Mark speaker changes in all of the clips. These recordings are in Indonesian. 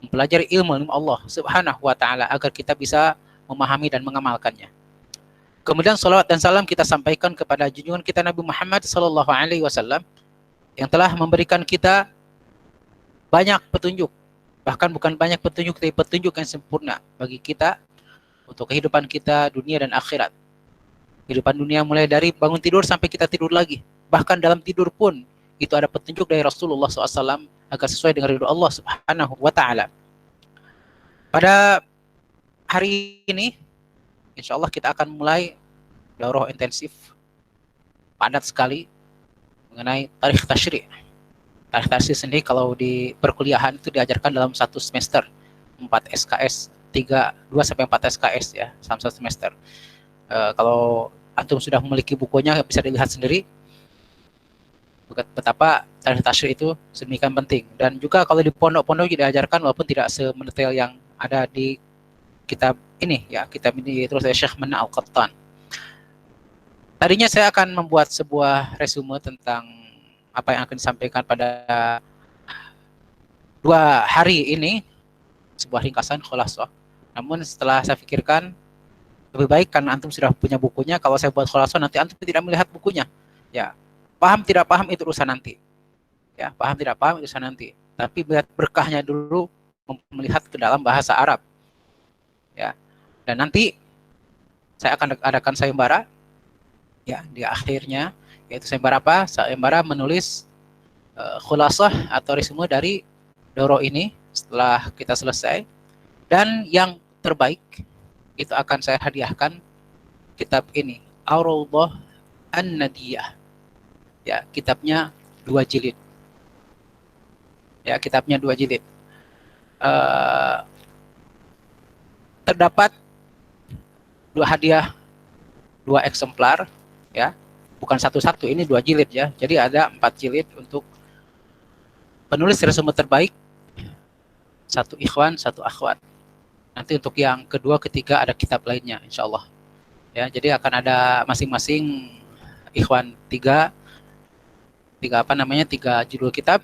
Speaker 1: mempelajari ilmu Allah Subhanahu wa taala agar kita bisa memahami dan mengamalkannya. Kemudian salawat dan salam kita sampaikan kepada junjungan kita Nabi Muhammad sallallahu alaihi wasallam yang telah memberikan kita banyak petunjuk, bahkan bukan banyak petunjuk tapi petunjuk yang sempurna bagi kita untuk kehidupan kita dunia dan akhirat. Kehidupan dunia mulai dari bangun tidur sampai kita tidur lagi. Bahkan dalam tidur pun itu ada petunjuk dari Rasulullah SAW agar sesuai dengan ridho Allah Subhanahu wa taala. Pada hari ini insya Allah kita akan mulai daurah intensif padat sekali mengenai tarikh tasyri'. Tarikh tasyri' sendiri kalau di perkuliahan itu diajarkan dalam satu semester 4 SKS, 2 sampai 4 SKS ya, dalam satu semester. Kalau antum sudah memiliki bukunya bisa dilihat sendiri betapa tarikh tasyri' itu sedemikian penting. Dan juga kalau di pondok-pondok diajarkan walaupun tidak semendetail yang ada di kitab ini ya, kitab ini terus saya Syekh Mana Al-Qattan. Tadinya saya akan membuat sebuah resume tentang apa yang akan disampaikan pada 2 hari ini, sebuah ringkasan khulasah. Namun setelah saya pikirkan lebih baik karena antum sudah punya bukunya, kalau saya buat khulasah nanti antum tidak melihat bukunya. Ya, paham tidak paham itu urusan nanti. Ya, paham tidak paham itu urusan nanti. Tapi lihat berkahnya dulu melihat ke dalam bahasa Arab. Ya. Dan nanti saya akan adakan sayembara ya di akhirnya, yaitu sayembara apa? Sayembara menulis khulasah atau resume dari daurah ini setelah kita selesai, dan yang terbaik itu akan saya hadiahkan kitab ini, Ar-Raudhah An-Nadiyah. Ya, kitabnya 2 jilid. Ya, kitabnya 2 jilid. Terdapat 2 hadiah, 2 eksemplar ya. Bukan satu-satu, ini 2 jilid ya. Jadi ada 4 jilid untuk penulis resume terbaik, 1 ikhwan, 1 akhwat. Nanti untuk yang kedua, ketiga ada kitab lainnya insyaallah. Ya, jadi akan ada masing-masing ikhwan 3 judul kitab.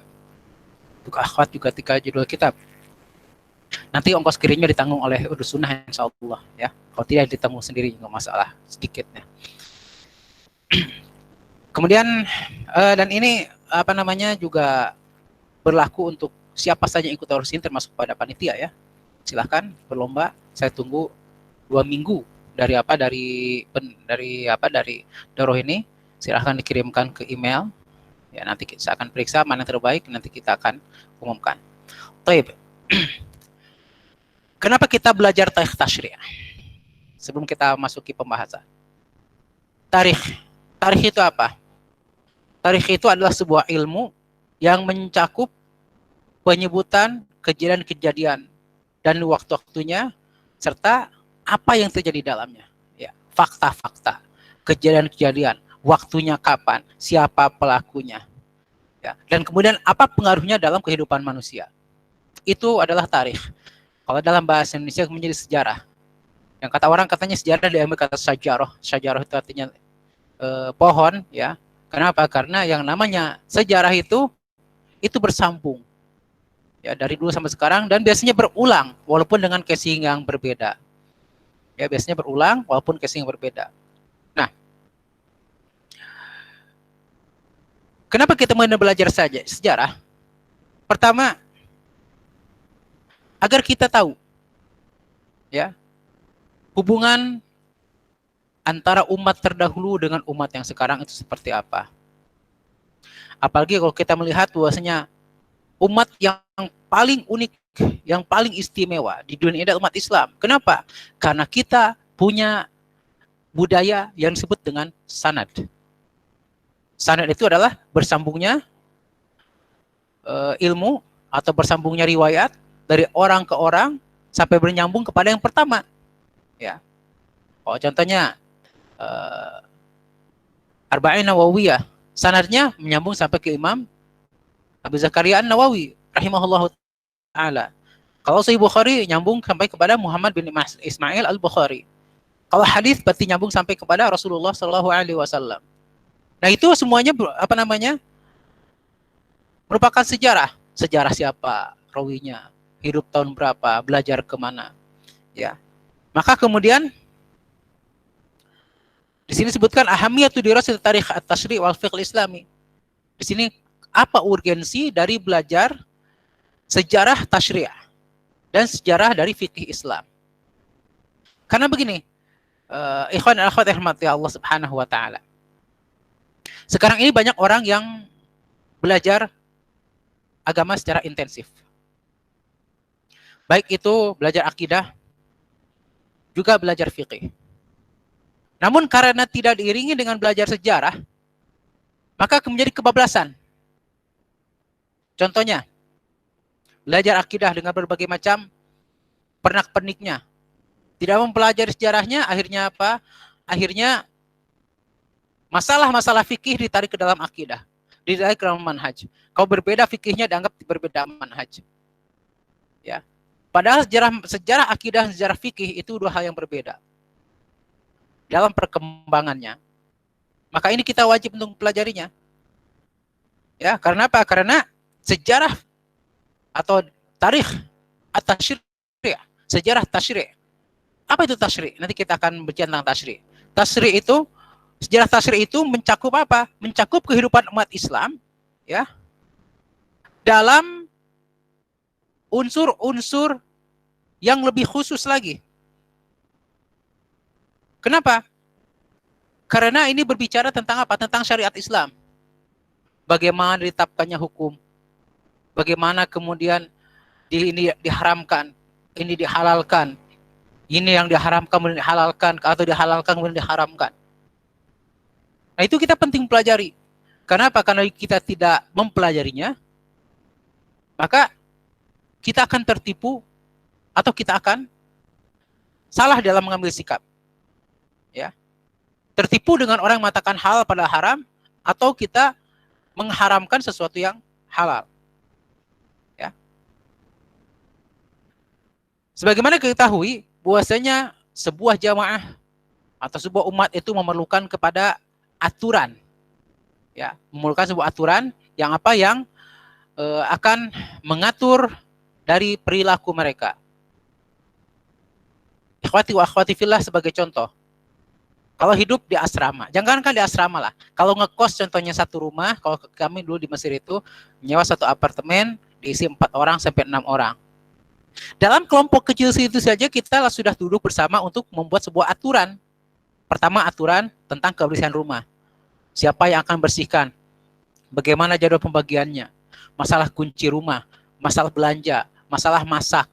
Speaker 1: Untuk akhwat juga 3 judul kitab. Nanti ongkos kirimnya ditanggung oleh Urus Sunnah insyaallah ya. Kalau tidak ditanggung sendiri nggak masalah, sedikitnya. Kemudian dan ini juga berlaku untuk siapa saja yang ikut daurah ini termasuk pada panitia ya. Silahkan berlomba. Saya tunggu 2 minggu dari daurah ini. Silahkan dikirimkan ke email. Ya, nanti saya akan periksa mana yang terbaik, nanti kita akan umumkan. Baik. Kenapa kita belajar tarikh tasyri'? Sebelum kita masuki pembahasan. Tarikh itu apa? Tarikh itu adalah sebuah ilmu yang mencakup penyebutan kejadian-kejadian dan waktu-waktunya serta apa yang terjadi dalamnya. Ya, fakta-fakta, kejadian-kejadian, waktunya kapan, siapa pelakunya. Ya, dan kemudian apa pengaruhnya dalam kehidupan manusia. Itu adalah tarikh. Kalau dalam bahasa Indonesia menjadi sejarah. Yang kata orang katanya sejarah diambil kata syajarah. Syajarah itu artinya pohon ya. Kenapa? Karena yang namanya sejarah itu bersambung. Ya, dari dulu sampai sekarang dan biasanya berulang walaupun dengan casing yang berbeda. Ya, biasanya berulang walaupun casing yang berbeda. Nah, kenapa kita mau belajar saja sejarah? Pertama, agar kita tahu ya hubungan antara umat terdahulu dengan umat yang sekarang itu seperti apa. Apalagi kalau kita melihat bahwasanya umat yang paling unik, yang paling istimewa di dunia ini adalah umat Islam. Kenapa? Karena kita punya budaya yang disebut dengan sanad. Sanad itu adalah bersambungnya ilmu atau bersambungnya riwayat dari orang ke orang sampai bernyambung kepada yang pertama. Ya. Oh, contohnya Arba'in Nawawiyah, sanadnya menyambung sampai ke Imam Abu Zakaria An-Nawawi rahimahullah taala. Kalau Sahih Bukhari nyambung sampai kepada Muhammad bin Ismail Al-Bukhari. Kalau hadis berarti nyambung sampai kepada Rasulullah sallallahu alaihi wasallam. Nah, itu semuanya merupakan sejarah. Sejarah siapa rawinya, hidup tahun berapa, belajar kemana, ya. Maka kemudian di sini sebutkan ahamiyatu dirasat tarikh at-tasyri' wal fiqh islami. Di sini apa urgensi dari belajar sejarah tasyri' dan sejarah dari fikih Islam. Karena begini, ikhwan dan akhwat rahmati Allah Subhanahu wa taala. Sekarang ini banyak orang yang belajar agama secara intensif. Baik itu belajar akidah, juga belajar fikih. Namun karena tidak diiringi dengan belajar sejarah, maka menjadi kebablasan. Contohnya, belajar akidah dengan berbagai macam pernak-perniknya. Tidak mempelajari sejarahnya, akhirnya apa? Akhirnya masalah-masalah fikih ditarik ke dalam akidah, ditarik ke dalam manhaj. Kalau berbeda fikihnya dianggap berbeda manhaj. Ya. Padahal sejarah akidah dan sejarah fikih itu dua hal yang berbeda dalam perkembangannya. Maka ini kita wajib untuk mempelajarinya. Ya, karena apa? Karena sejarah atau tarikh at-tasyri', sejarah tasyri'. Apa itu tasyri'? Nanti kita akan bicara tentang tasyri'. Tasyri' itu, sejarah tasyri' itu mencakup apa? Mencakup kehidupan umat Islam, ya, dalam unsur-unsur yang lebih khusus lagi. Kenapa? Karena ini berbicara tentang apa? Tentang syariat Islam. Bagaimana ditetapkannya hukum, bagaimana kemudian ini diharamkan, ini dihalalkan, ini yang diharamkan kemudian dihalalkan, atau dihalalkan kemudian diharamkan. Nah, itu kita penting pelajari. Kenapa? Karena kita tidak mempelajarinya, maka kita akan tertipu atau kita akan salah dalam mengambil sikap. Ya. Tertipu dengan orang yang mengatakan halal pada haram, atau kita mengharamkan sesuatu yang halal. Ya. Sebagaimana kita ketahui, bahwasanya sebuah jamaah atau sebuah umat itu memerlukan kepada aturan, ya, memerlukan sebuah aturan yang apa, yang akan mengatur dari perilaku mereka. Ikhwati wa akhwati fillah sebagai contoh, kalau hidup di asrama, jangankan di asrama lah, kalau ngekos contohnya satu rumah, kalau kami dulu di Mesir itu menyewa satu apartemen diisi 4 orang sampai 6 orang. Dalam kelompok kecil itu saja kita sudah duduk bersama untuk membuat sebuah aturan. Pertama, aturan tentang kebersihan rumah. Siapa yang akan bersihkan? Bagaimana jadwal pembagiannya? Masalah kunci rumah, masalah belanja, masalah masak.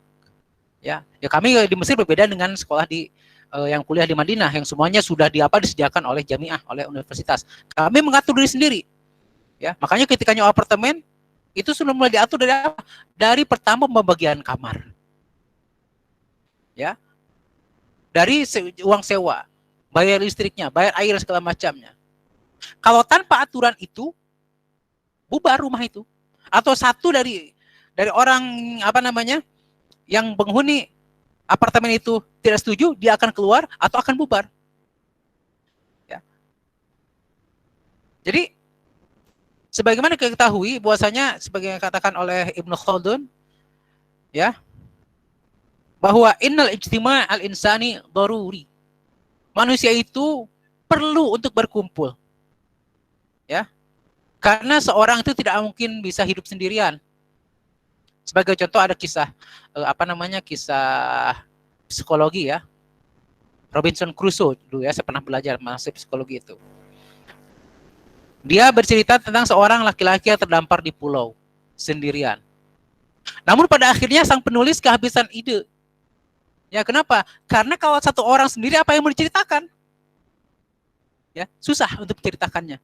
Speaker 1: Ya kami di Mesir berbeda dengan sekolah di yang kuliah di Madinah yang semuanya sudah disediakan oleh jamiah, oleh universitas. Kami mengatur diri sendiri. Ya, makanya ketika nyewa apartemen itu sudah mulai diatur dari apa? Dari pertama pembagian kamar. Ya. Dari uang sewa, bayar listriknya, bayar air segala macamnya. Kalau tanpa aturan itu bubar rumah itu. Atau satu dari orang apa namanya? Yang penghuni apartemen itu tidak setuju, dia akan keluar atau akan bubar. Ya. Jadi sebagaimana kita ketahui bahwasanya sebagaimana katakan oleh Ibnu Khaldun, ya, bahwa innal ijtima' al-insani daruri. Manusia itu perlu untuk berkumpul. Ya. Karena seorang itu tidak mungkin bisa hidup sendirian. Sebagai contoh ada kisah kisah psikologi, ya. Robinson Crusoe dulu, ya, saya pernah belajar masih psikologi itu. Dia bercerita tentang seorang laki-laki yang terdampar di pulau sendirian. Namun pada akhirnya sang penulis kehabisan ide. Ya, kenapa? Karena kalau satu orang sendiri apa yang mau diceritakan? Ya, susah untuk menceritakannya.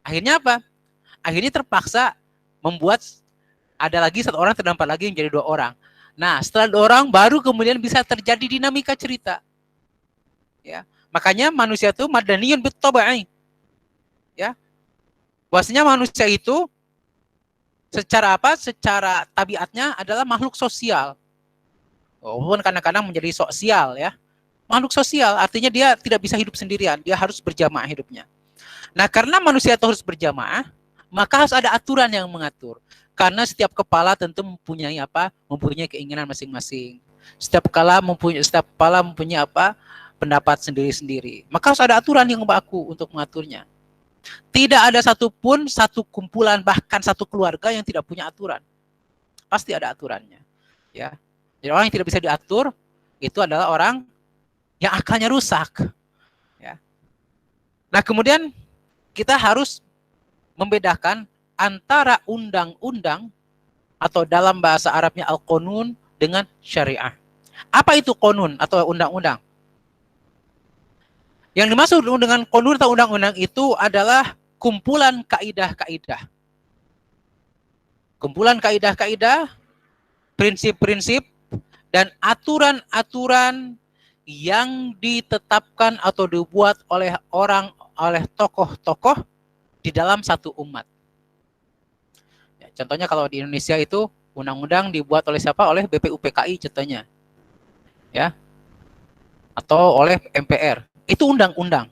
Speaker 1: Akhirnya apa? Akhirnya terpaksa membuat ada lagi satu orang terdampar lagi yang jadi 2 orang. Nah, setelah 2 orang baru kemudian bisa terjadi dinamika cerita. Ya, makanya manusia itu madaniyun bit-tabai. Ya. Bahwasanya manusia itu secara apa? Secara tabiatnya adalah makhluk sosial. Walaupun kadang-kadang menjadi sosial, ya. Makhluk sosial artinya dia tidak bisa hidup sendirian, dia harus berjamaah hidupnya. Nah, karena manusia itu harus berjamaah, maka harus ada aturan yang mengatur. Karena setiap kepala tentu mempunyai apa? Mempunyai keinginan masing-masing. Setiap kepala mempunyai apa? Pendapat sendiri-sendiri. Maka harus ada aturan yang baku untuk mengaturnya. Tidak ada satupun satu kumpulan bahkan satu keluarga yang tidak punya aturan. Pasti ada aturannya. Ya. Jadi orang yang tidak bisa diatur itu adalah orang yang akalnya rusak. Ya. Nah, kemudian kita harus membedakan antara undang-undang atau dalam bahasa Arabnya al-qanun dengan syariah. Apa itu qanun atau undang-undang? Yang dimaksud dengan qanun atau undang-undang itu adalah kumpulan kaidah-kaidah. Kumpulan kaidah-kaidah, prinsip-prinsip, dan aturan-aturan yang ditetapkan atau dibuat oleh tokoh-tokoh di dalam satu umat. Ya, contohnya kalau di Indonesia itu undang-undang dibuat oleh siapa? Oleh BPUPKI contohnya. Ya. Atau oleh MPR. Itu undang-undang.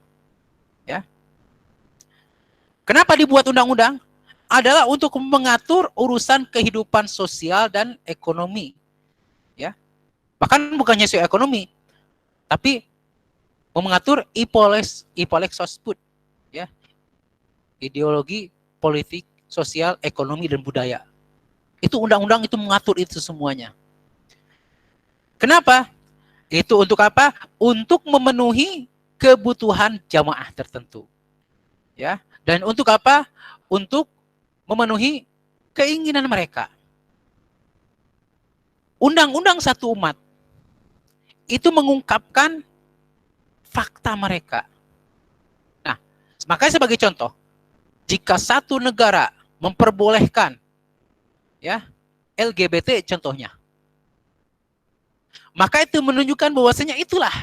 Speaker 1: Ya. Kenapa dibuat undang-undang? Adalah untuk mengatur urusan kehidupan sosial dan ekonomi. Ya. Bahkan bukan hanya soal ekonomi, tapi mengatur Ipolek Sosput, ya. Ideologi, politik, sosial, ekonomi, dan budaya. Itu undang-undang itu mengatur itu semuanya. Kenapa? Itu untuk apa? Untuk memenuhi kebutuhan jamaah tertentu. Ya. Dan untuk apa? Untuk memenuhi keinginan mereka. Undang-undang satu umat itu mengungkapkan fakta mereka. Nah, makanya sebagai contoh, jika satu negara memperbolehkan ya LGBT contohnya, maka itu menunjukkan bahwasanya itulah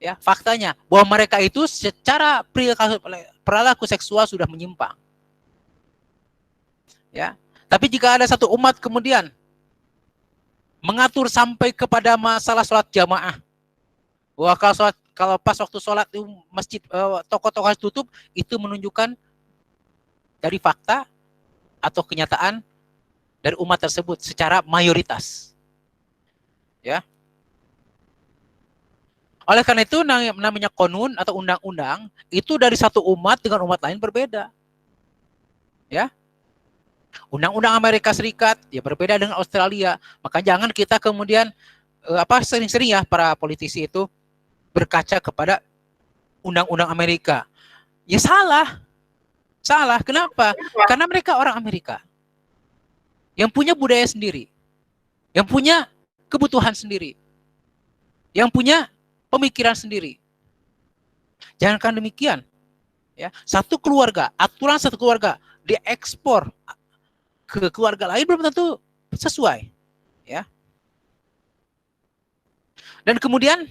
Speaker 1: ya faktanya bahwa mereka itu secara perilaku seksual sudah menyimpang. Ya. Tapi jika ada satu umat kemudian mengatur sampai kepada masalah sholat jamaah, bahwa kalau pas waktu sholat itu masjid toko-toko tutup, itu menunjukkan dari fakta atau kenyataan dari umat tersebut secara mayoritas. Ya. Oleh karena itu namanya qanun atau undang-undang itu dari satu umat dengan umat lain berbeda. Ya. Undang-undang Amerika Serikat ya berbeda dengan Australia. Maka jangan kita kemudian sering-sering ya para politisi itu berkaca kepada undang-undang Amerika. Ya salah. Salah. Kenapa? Karena mereka orang Amerika. Yang punya budaya sendiri. Yang punya kebutuhan sendiri. Yang punya pemikiran sendiri. Jangankan demikian. Ya, satu keluarga, aturan satu keluarga diekspor ke keluarga lain belum tentu sesuai. Ya. Dan kemudian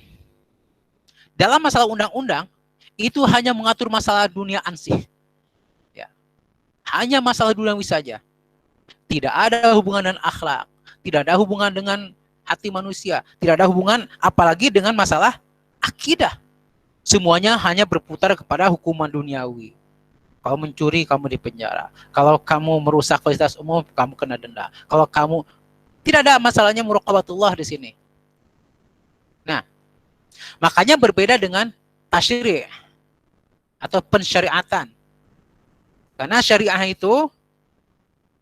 Speaker 1: dalam masalah undang-undang itu hanya mengatur masalah dunia ansih. Ya. Hanya masalah duniawi saja. Tidak ada hubungan dengan akhlak, tidak ada hubungan dengan hati manusia, tidak ada hubungan apalagi dengan masalah akidah. Semuanya hanya berputar kepada hukuman duniawi. Kalau mencuri, kamu dipenjara. Kalau kamu merusak fasilitas umum, kamu kena denda. Kalau kamu tidak ada masalahnya muraqabatullah di sini. Nah, makanya berbeda dengan tasyri' atau pensyariatan. Karena syariah itu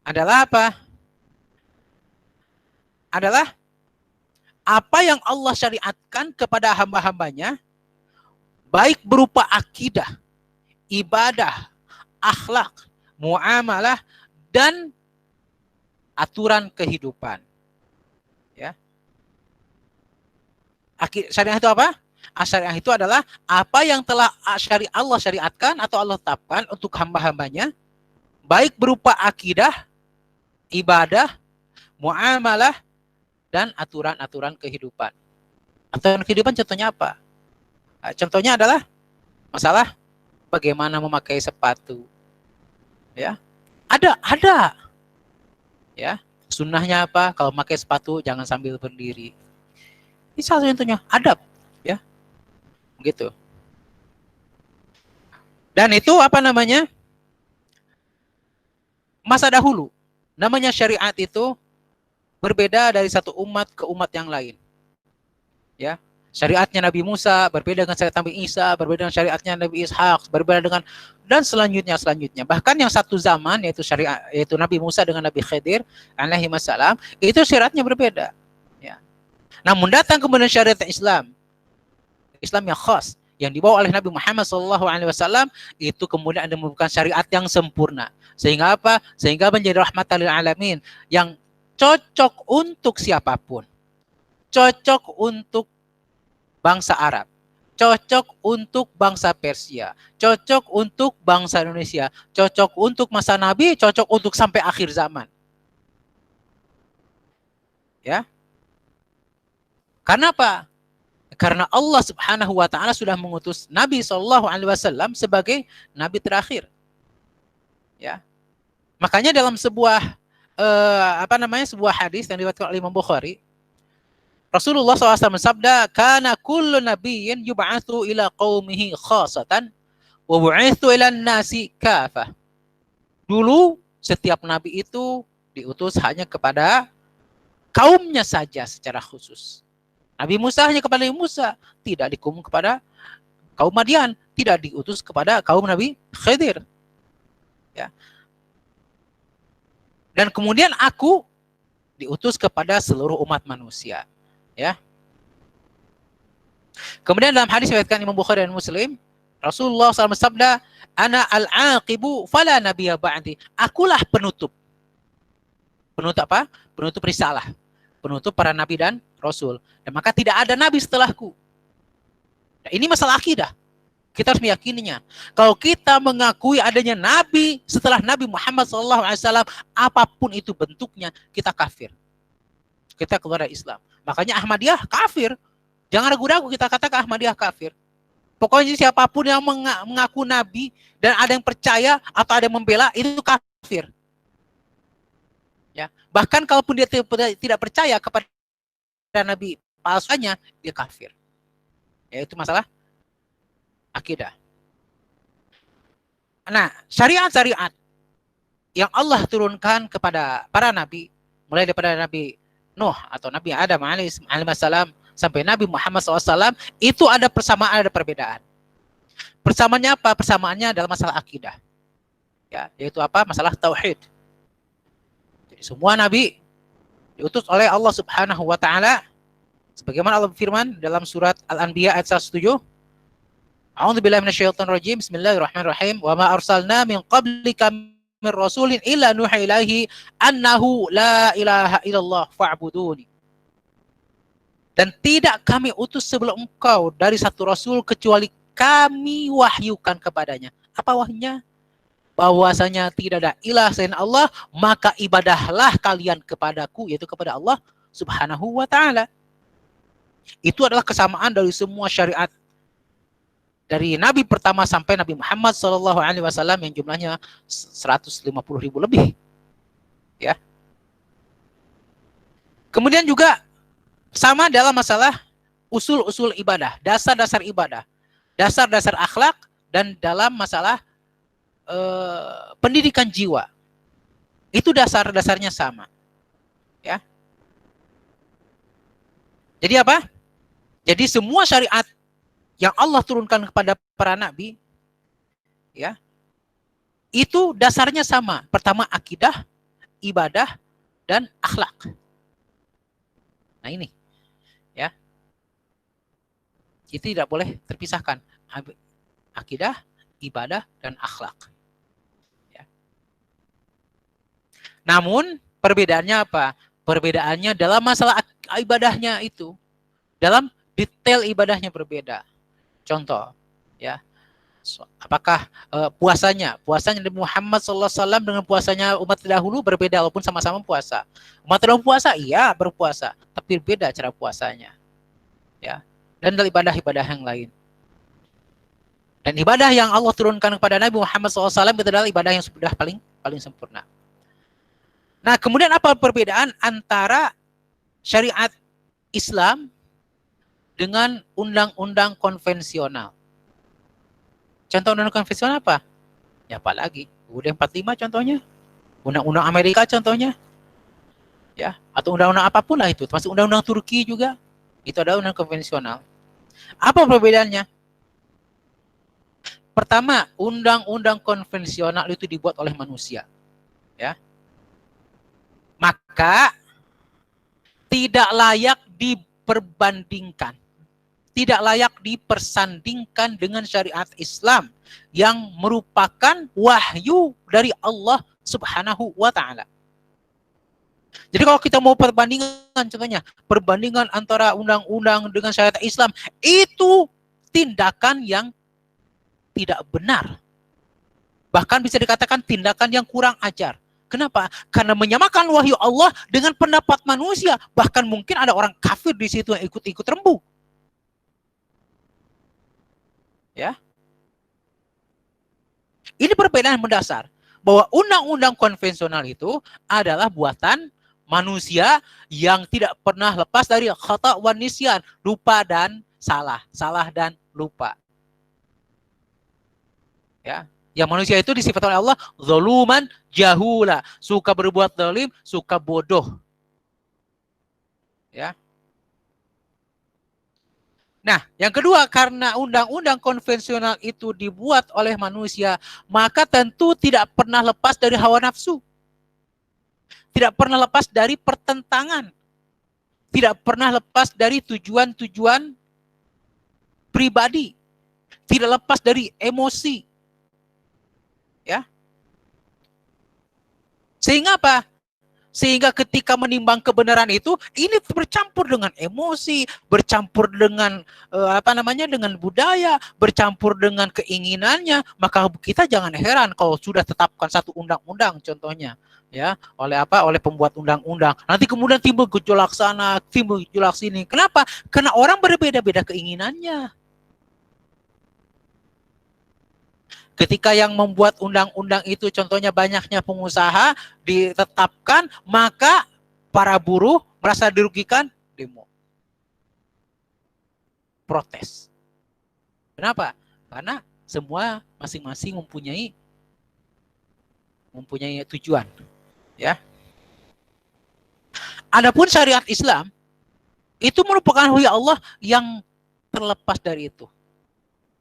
Speaker 1: adalah apa? Adalah apa yang Allah syariatkan kepada hamba-hambanya, baik berupa akidah, ibadah, akhlak, muamalah, dan aturan kehidupan. Ya. Syariah itu apa? Syariah itu adalah apa yang telah Allah syariatkan atau Allah tetapkan untuk hamba-hambanya, baik berupa akidah, ibadah, muamalah, dan aturan-aturan kehidupan. Aturan kehidupan contohnya apa? Contohnya adalah masalah bagaimana memakai sepatu. Ya. Ada. Ya. Sunnahnya apa? Kalau memakai sepatu jangan sambil berdiri. Ini salah satu contohnya, adab, ya. Begitu. Dan itu apa namanya? masa dahulu. Namanya syariat itu berbeda dari satu umat ke umat yang lain. Ya. Syariatnya Nabi Musa berbeda dengan syariat Nabi Isa, berbeda dengan syariatnya Nabi Ishak, berbeda dengan dan selanjutnya. Bahkan yang satu zaman yaitu syariat yaitu Nabi Musa dengan Nabi Khidir alaihi wasallam, itu syariatnya berbeda. Ya. Namun datang kemudian syariat Islam yang khas yang dibawa oleh Nabi Muhammad SAW, itu kemudian ada merupakan syariat yang sempurna. Sehingga apa? Sehingga menjadi rahmatan lil alamin yang cocok untuk siapapun. Cocok untuk bangsa Arab, cocok untuk bangsa Persia, cocok untuk bangsa Indonesia, cocok untuk masa Nabi, cocok untuk sampai akhir zaman. Ya. Karena apa? Karena Allah Subhanahu wa taala sudah mengutus Nabi SAW sebagai nabi terakhir. Ya. Makanya dalam sebuah sebuah hadis yang diriwayatkan oleh Imam Bukhari, Rasulullah SAW bersabda, "Kana kullu nabiyyin yub'atsu ila qaumihi khassatan wa bu'itsu ila nasi kafah." Dulu setiap nabi itu diutus hanya kepada kaumnya saja secara khusus. Nabi Musa hanya kepada Nabi Musa, tidak dikum kepada kaum Madian, tidak diutus kepada kaum Nabi Khidir. Ya. Dan kemudian aku diutus kepada seluruh umat manusia. Ya. Kemudian dalam hadis riwayatkan Imam Bukhari dan Muslim, Rasulullah SAW bersabda, "Ana al-aqibu fala nabiyya ba'di." Akulah penutup. Penutup apa? Penutup risalah. Penutup para nabi dan rasul. Dan maka tidak ada nabi setelahku. Nah, ini masalah akidah. Kita harus meyakininya. Kalau kita mengakui adanya nabi setelah Nabi Muhammad SAW, apapun itu bentuknya, kita kafir. Kita keluar dari Islam. Makanya Ahmadiyah kafir. Jangan ragu-ragu kita katakan Ahmadiyah kafir. Pokoknya siapapun yang mengaku nabi dan ada yang percaya atau ada yang membela, itu kafir. Ya. Bahkan kalaupun dia tidak percaya kepada nabi palsunya, dia kafir. Yaitu masalah akidah. Nah, syariat-syariat yang Allah turunkan kepada para nabi, mulai daripada Nabi Nuh atau Nabi Adam alaihissalam sampai Nabi Muhammad SAW, itu ada persamaan, ada perbedaan. Persamaannya apa? Persamaannya dalam masalah akidah. Ya, yaitu apa? Masalah tauhid. Jadi semua nabi diutus oleh Allah Subhanahu wa taala sebagaimana Allah berfirman dalam surat Al-Anbiya ayat 107. A'udzubillahi minasyaitonir rajim. Bismillahirrahmanirrahim. Wa ma arsalna min qablika min rasulin illa nuhi ilaihi annahu la ilaha illallah fa'buduni. Dan tidak kami utus sebelum engkau dari satu rasul kecuali kami wahyukan kepadanya. Apa wahyunya? Bahwasanya tidak ada ilah selain Allah, maka ibadahlah kalian kepadaku, yaitu kepada Allah Subhanahu wa taala. Itu adalah kesamaan dari semua syariat dari Nabi pertama sampai Nabi Muhammad SAW yang jumlahnya 150.000 lebih. Ya. Kemudian juga sama dalam masalah usul-usul ibadah, dasar-dasar ibadah, dasar-dasar akhlak, dan dalam masalah pendidikan jiwa. Itu dasar-dasarnya sama. Ya. Jadi apa? Jadi semua syariat yang Allah turunkan kepada para nabi, ya, itu dasarnya sama. Pertama akidah, ibadah, dan akhlak. Nah ini, ya, itu tidak boleh terpisahkan. Akidah, ibadah, dan akhlak. Ya. Namun perbedaannya apa? Perbedaannya dalam masalah ibadahnya itu, dalam detail ibadahnya berbeda. Contoh, ya, apakah puasanya Nabi Muhammad SAW dengan puasanya umat terdahulu berbeda walaupun sama-sama puasa. Umat terdahulu puasa, iya berpuasa, tapi beda cara puasanya, ya. Dan dari ibadah-ibadah yang lain. Dan ibadah yang Allah turunkan kepada Nabi Muhammad SAW itu adalah ibadah yang sudah paling sempurna. Nah, kemudian apa perbedaan antara syariat Islam dengan undang-undang konvensional? Contoh undang-undang konvensional apa? Ya apalagi? UUD 45 contohnya. Undang-undang Amerika contohnya, ya, atau undang-undang apapun lah itu, termasuk undang-undang Turki juga, itu adalah undang konvensional. Apa perbedaannya? Pertama, undang-undang konvensional itu dibuat oleh manusia, ya. Maka tidak layak diperbandingkan, tidak layak dipersandingkan dengan syariat Islam yang merupakan wahyu dari Allah Subhanahu wa taala. Jadi kalau kita mau perbandingan, contohnya perbandingan antara undang-undang dengan syariat Islam, itu tindakan yang tidak benar. Bahkan bisa dikatakan tindakan yang kurang ajar. Kenapa? Karena menyamakan wahyu Allah dengan pendapat manusia. Bahkan mungkin ada orang kafir di situ yang ikut-ikut rembuk. Ya. Ini perbedaan mendasar. Bahwa undang-undang konvensional itu adalah buatan manusia yang tidak pernah lepas dari khata' wa nisyan, lupa dan salah, salah dan lupa. Ya, yang manusia itu disifat oleh Allah zaluman jahula, suka berbuat zalim, suka bodoh. Ya. Nah, yang kedua, karena undang-undang konvensional itu dibuat oleh manusia, maka tentu tidak pernah lepas dari hawa nafsu. Tidak pernah lepas dari pertentangan. Tidak pernah lepas dari tujuan-tujuan pribadi. Tidak lepas dari emosi. Ya. Sehingga apa? Sehingga ketika menimbang kebenaran itu, ini bercampur dengan emosi, bercampur dengan dengan budaya, bercampur dengan keinginannya. Maka kita jangan heran kalau sudah tetapkan satu undang-undang, contohnya, ya, oleh pembuat undang-undang. Nanti kemudian timbul gejolak sana, timbul gejolak sini. Kenapa? Karena orang berbeda-beda keinginannya. Ketika yang membuat undang-undang itu contohnya banyaknya pengusaha ditetapkan, maka para buruh merasa dirugikan, demo. Protes. Kenapa? Karena semua masing-masing mempunyai tujuan, ya. Adapun syariat Islam itu merupakan wahyu Allah yang terlepas dari itu.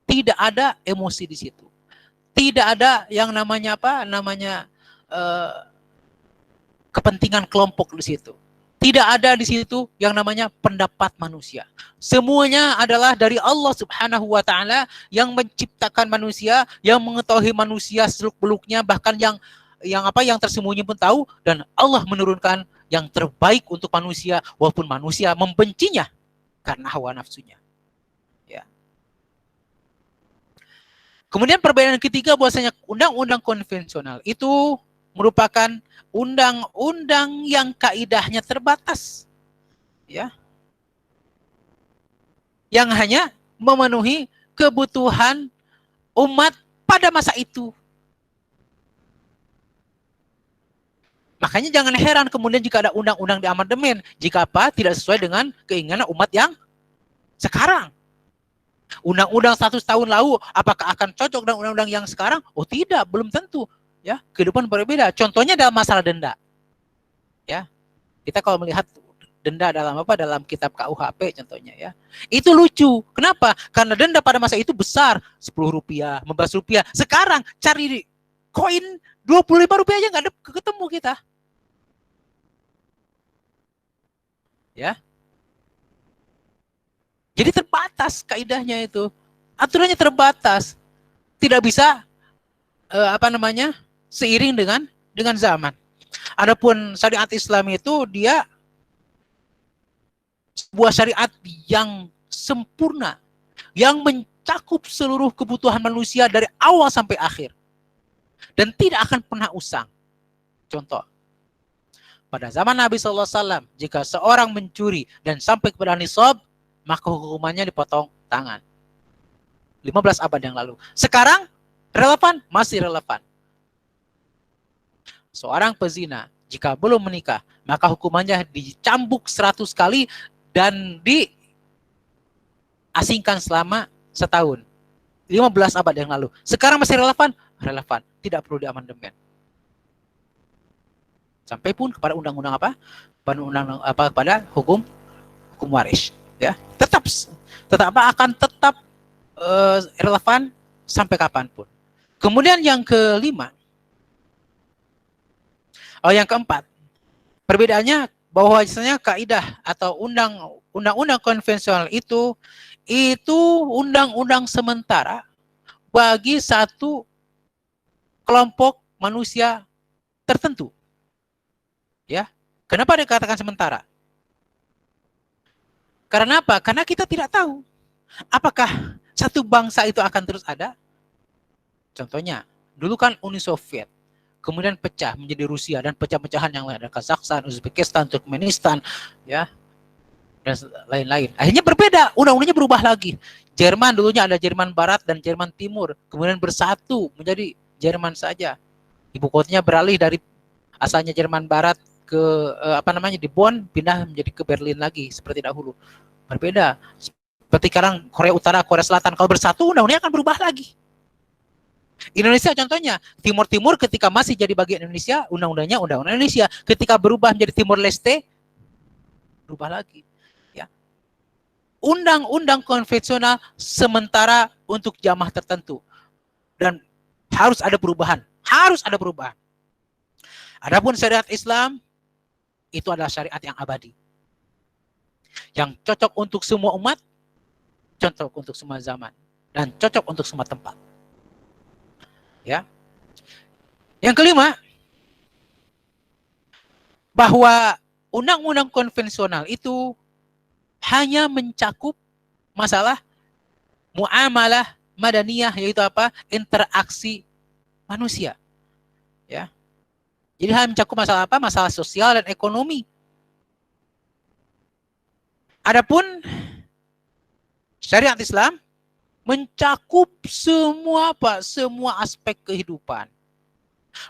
Speaker 1: Tidak ada emosi di situ. Tidak ada yang namanya kepentingan kelompok di situ. Tidak ada di situ yang namanya pendapat manusia. Semuanya adalah dari Allah Subhanahu wa taala yang menciptakan manusia, yang mengetahui manusia seluk-beluknya, bahkan yang tersembunyi pun tahu, dan Allah menurunkan yang terbaik untuk manusia walaupun manusia membencinya karena hawa nafsunya. Kemudian perbedaan ketiga, bahwasanya undang-undang konvensional itu merupakan undang-undang yang kaidahnya terbatas, ya, yang hanya memenuhi kebutuhan umat pada masa itu. Makanya jangan heran kemudian jika ada undang-undang di amandemen, jika apa tidak sesuai dengan keinginan umat yang sekarang. Undang-undang 100 tahun lalu apakah akan cocok dengan undang-undang yang sekarang? Oh tidak, belum tentu. Ya, kehidupan berbeda. Contohnya dalam masalah denda. Ya, kita kalau melihat denda dalam kitab KUHP contohnya, ya, itu lucu. Kenapa? Karena denda pada masa itu besar, 10 rupiah, 15 rupiah. Sekarang cari koin 25 rupiah aja nggak ada ketemu kita. Ya. Jadi terbatas kaidahnya itu. Aturannya terbatas. Tidak bisa seiring dengan zaman. Adapun syariat Islam itu dia sebuah syariat yang sempurna, yang mencakup seluruh kebutuhan manusia dari awal sampai akhir. Dan tidak akan pernah usang. Contoh, pada zaman Nabi SAW, jika seorang mencuri dan sampai kepada nisab, maka hukumannya dipotong tangan. 15 abad yang lalu. Sekarang relevan? Masih relevan. Seorang pezina jika belum menikah, maka hukumannya dicambuk 100 kali dan diasingkan selama setahun. 15 abad yang lalu. Sekarang masih relevan? Relevan. Tidak perlu diamandemen. sampai pun kepada undang-undang apa? Kepada hukum waris, ya. Tetap akan tetap relevan sampai kapanpun. Kemudian yang kelima, yang keempat, perbedaannya bahwasanya kaidah atau undang-undang konvensional itu undang-undang sementara bagi satu kelompok manusia tertentu. Ya. Kenapa dikatakan sementara? Karena apa? Karena kita tidak tahu apakah satu bangsa itu akan terus ada. Contohnya, dulu kan Uni Soviet, kemudian pecah menjadi Rusia dan pecah-pecahan yang lain, ada Kazakhstan, Uzbekistan, Turkmenistan, ya, dan lain-lain. Akhirnya berbeda, undang-undangnya berubah lagi. Jerman dulunya ada Jerman Barat dan Jerman Timur, kemudian bersatu menjadi Jerman saja. Ibu kotanya beralih dari asalnya Jerman Barat ke di Bonn, pindah menjadi ke Berlin lagi seperti dahulu. Berbeda. Seperti sekarang Korea Utara, Korea Selatan, kalau bersatu undang-undangnya akan berubah lagi. Indonesia contohnya, Timur ketika masih jadi bagian Indonesia, undang-undangnya undang-undang Indonesia. Ketika berubah menjadi Timor Leste, berubah lagi. Ya. Undang-undang konvensional sementara untuk jamaah tertentu. Dan harus ada perubahan. Adapun syariat Islam, itu adalah syariat yang abadi. Yang cocok untuk semua umat, cocok untuk semua zaman, dan cocok untuk semua tempat. Ya. Yang kelima, bahwa undang-undang konvensional itu hanya mencakup masalah muamalah madaniyah, yaitu apa? Interaksi manusia. Ya. Jadi hanya mencakup masalah apa? Masalah sosial dan ekonomi. Adapun syariat Islam mencakup semua aspek kehidupan.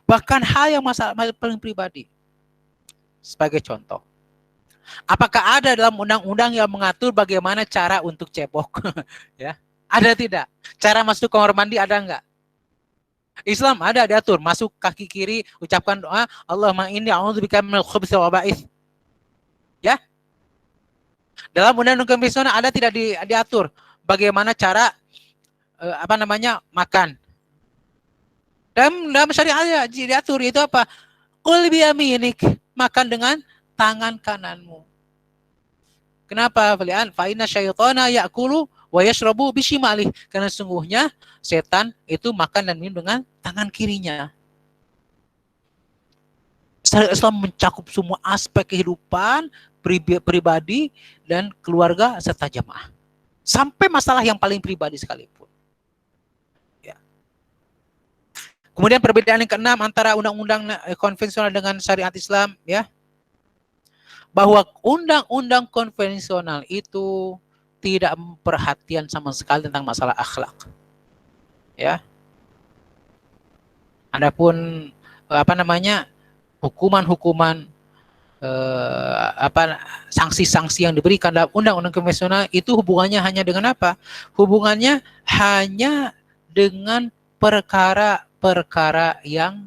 Speaker 1: Bahkan hal yang masalah paling pribadi. Sebagai contoh, apakah ada dalam undang-undang yang mengatur bagaimana cara untuk cebok? Ya, ada tidak? Cara masuk kamar mandi ada enggak? Islam ada diatur, masuk kaki kiri, ucapkan doa, Allahumma inni a'udzubika minal khubuthi wal khaba'ith. Ya. Dalam undang-undang konvensional ada tidak diatur bagaimana cara makan? Dalam syariat diatur itu apa? Qul biyaminik, makan dengan tangan kananmu. Kenapa? Fa inna syaitana ya'kulu wa yashrabu bishimalih. Karena sungguhnya setan itu makan dan minum dengan tangan kirinya. Syariat Islam mencakup semua aspek kehidupan pribadi dan keluarga serta jamaah. Sampai masalah yang paling pribadi sekalipun. Kemudian perbedaan yang keenam antara undang-undang konvensional dengan syariat Islam, ya, bahwa undang-undang konvensional itu tidak perhatian sama sekali tentang masalah akhlak. Ya. Adapun hukuman-hukuman sanksi-sanksi yang diberikan dalam undang-undang konvensional itu hubungannya hanya dengan apa? Hubungannya hanya dengan perkara yang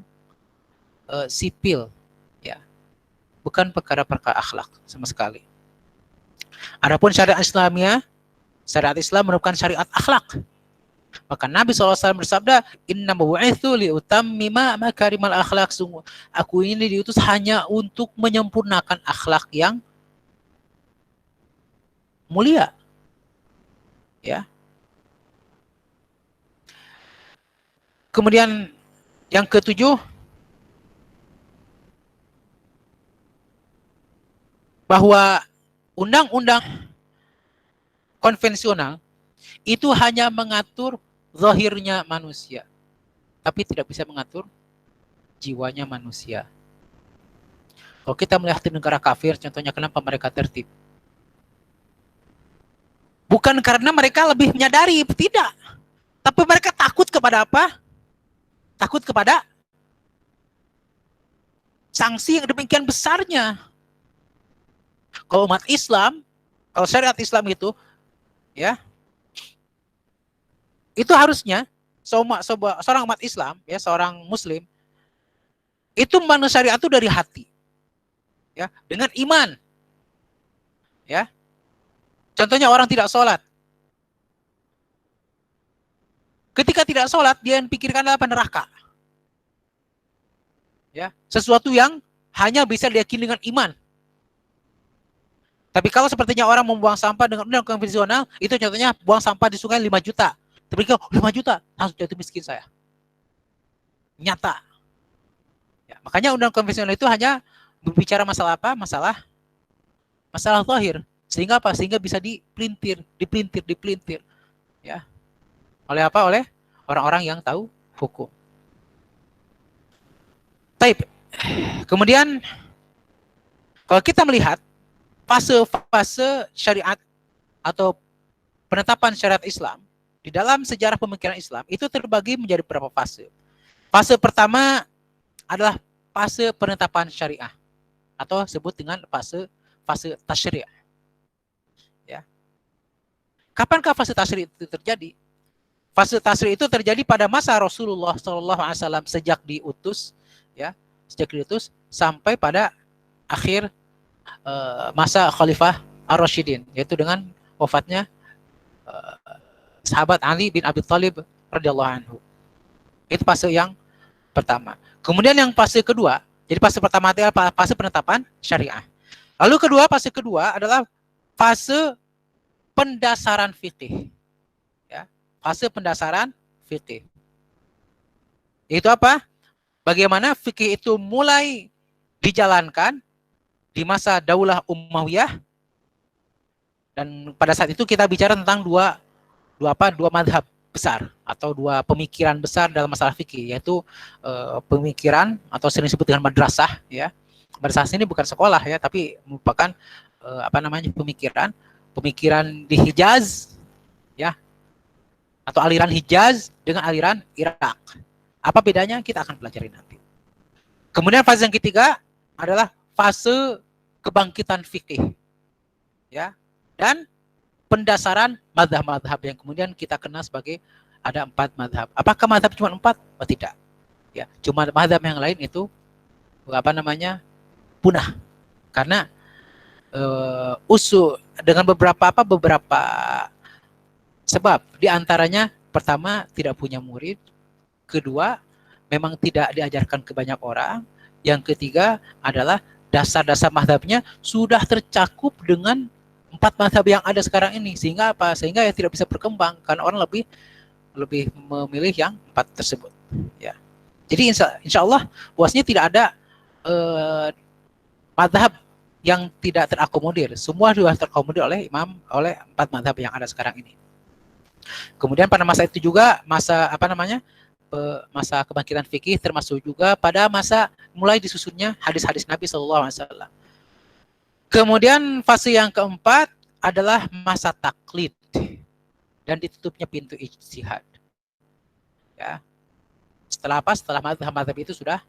Speaker 1: sipil, ya, bukan perkara-perkara akhlak sama sekali. Adapun syariat Islam merupakan syariat akhlak. Maka Nabi SAW bersabda, Inna bu'itsu liutammima makarimal akhlak. Sungguh, aku ini diutus hanya untuk menyempurnakan akhlak yang mulia. Ya. Kemudian yang ketujuh, bahwa undang-undang konvensional itu hanya mengatur zahirnya manusia, tapi tidak bisa mengatur jiwanya manusia. Kalau kita melihat di negara kafir, contohnya kenapa mereka tertib? Bukan karena mereka lebih menyadari, tidak. Tapi mereka takut kepada apa? Takut kepada sanksi yang demikian besarnya. Kalau umat Islam, kalau syariat Islam itu, ya, itu harusnya seorang umat Islam, ya, seorang Muslim, itu manut syariat itu dari hati. ya, dengan iman. Ya. Contohnya orang tidak sholat. Ketika tidak sholat, dia yang pikirkan apa? Neraka. Ya, sesuatu yang hanya bisa diyakini dengan iman. Tapi kalau sepertinya orang membuang sampah dengan undang konvensional, itu contohnya buang sampah di sungai 5 juta. Tapi kalau 5 juta, langsung jatuh miskin saya. Nyata. Ya, makanya undang konvensional itu hanya berbicara masalah apa? Masalah zahir. Sehingga apa? Sehingga bisa dipelintir. Ya. Oleh apa? Oleh orang-orang yang tahu hukum. Taib. Kemudian kalau kita melihat fase-fase syariat atau penetapan syariat Islam di dalam sejarah pemikiran Islam itu terbagi menjadi beberapa fase. Fase pertama adalah fase penetapan syariah atau sebut dengan fase tasyri'. Ya. Kapankah fase tasyri' itu terjadi? Fase tasyri' itu terjadi pada masa Rasulullah SAW sejak diutus, ya, sampai pada akhir masa Khalifah Ar-Rasyidin, yaitu dengan wafatnya sahabat Ali bin Abi Thalib radhiyallahu anhu. Itu fase yang pertama. Kemudian yang fase kedua, jadi fase pertama adalah fase penetapan syariah. Lalu fase kedua adalah fase pendasaran fikih. Ya, fase pendasaran fikih. Itu apa? Bagaimana fikih itu mulai dijalankan di masa Daulah Umayyah, dan pada saat itu kita bicara tentang dua madhab besar atau dua pemikiran besar dalam masalah fikih, yaitu pemikiran atau sering disebut dengan madrasah, ya. Madrasah ini bukan sekolah, ya, tapi merupakan pemikiran di Hijaz, ya, atau aliran Hijaz dengan aliran Irak. Apa bedanya? Kita akan pelajari nanti. Kemudian fase yang ketiga adalah fase kebangkitan fikih, ya, dan pendasaran madhab-madhab yang kemudian kita kenal sebagai ada 4 madhab. Apakah madhab cuma 4? Oh, tidak. Ya, cuma madhab yang lain itu punah karena usul dengan beberapa sebab. Di antaranya pertama tidak punya murid, kedua memang tidak diajarkan ke banyak orang, yang ketiga adalah dasar-dasar mazhabnya sudah tercakup dengan 4 mazhab yang ada sekarang ini, sehingga apa? Sehingga ya tidak bisa berkembang karena orang lebih memilih yang 4 tersebut. Ya. Jadi insya Allah bahwasanya tidak ada mazhab yang tidak terakomodir. Semua sudah terakomodir oleh 4 mazhab yang ada sekarang ini. Kemudian pada masa itu juga masa masa kebangkitan fikih, termasuk juga pada masa mulai disusunnya hadis-hadis Nabi SAW. Kemudian fase yang keempat adalah masa taklid dan ditutupnya pintu ijtihad. Ya. Setelah mazhab itu sudah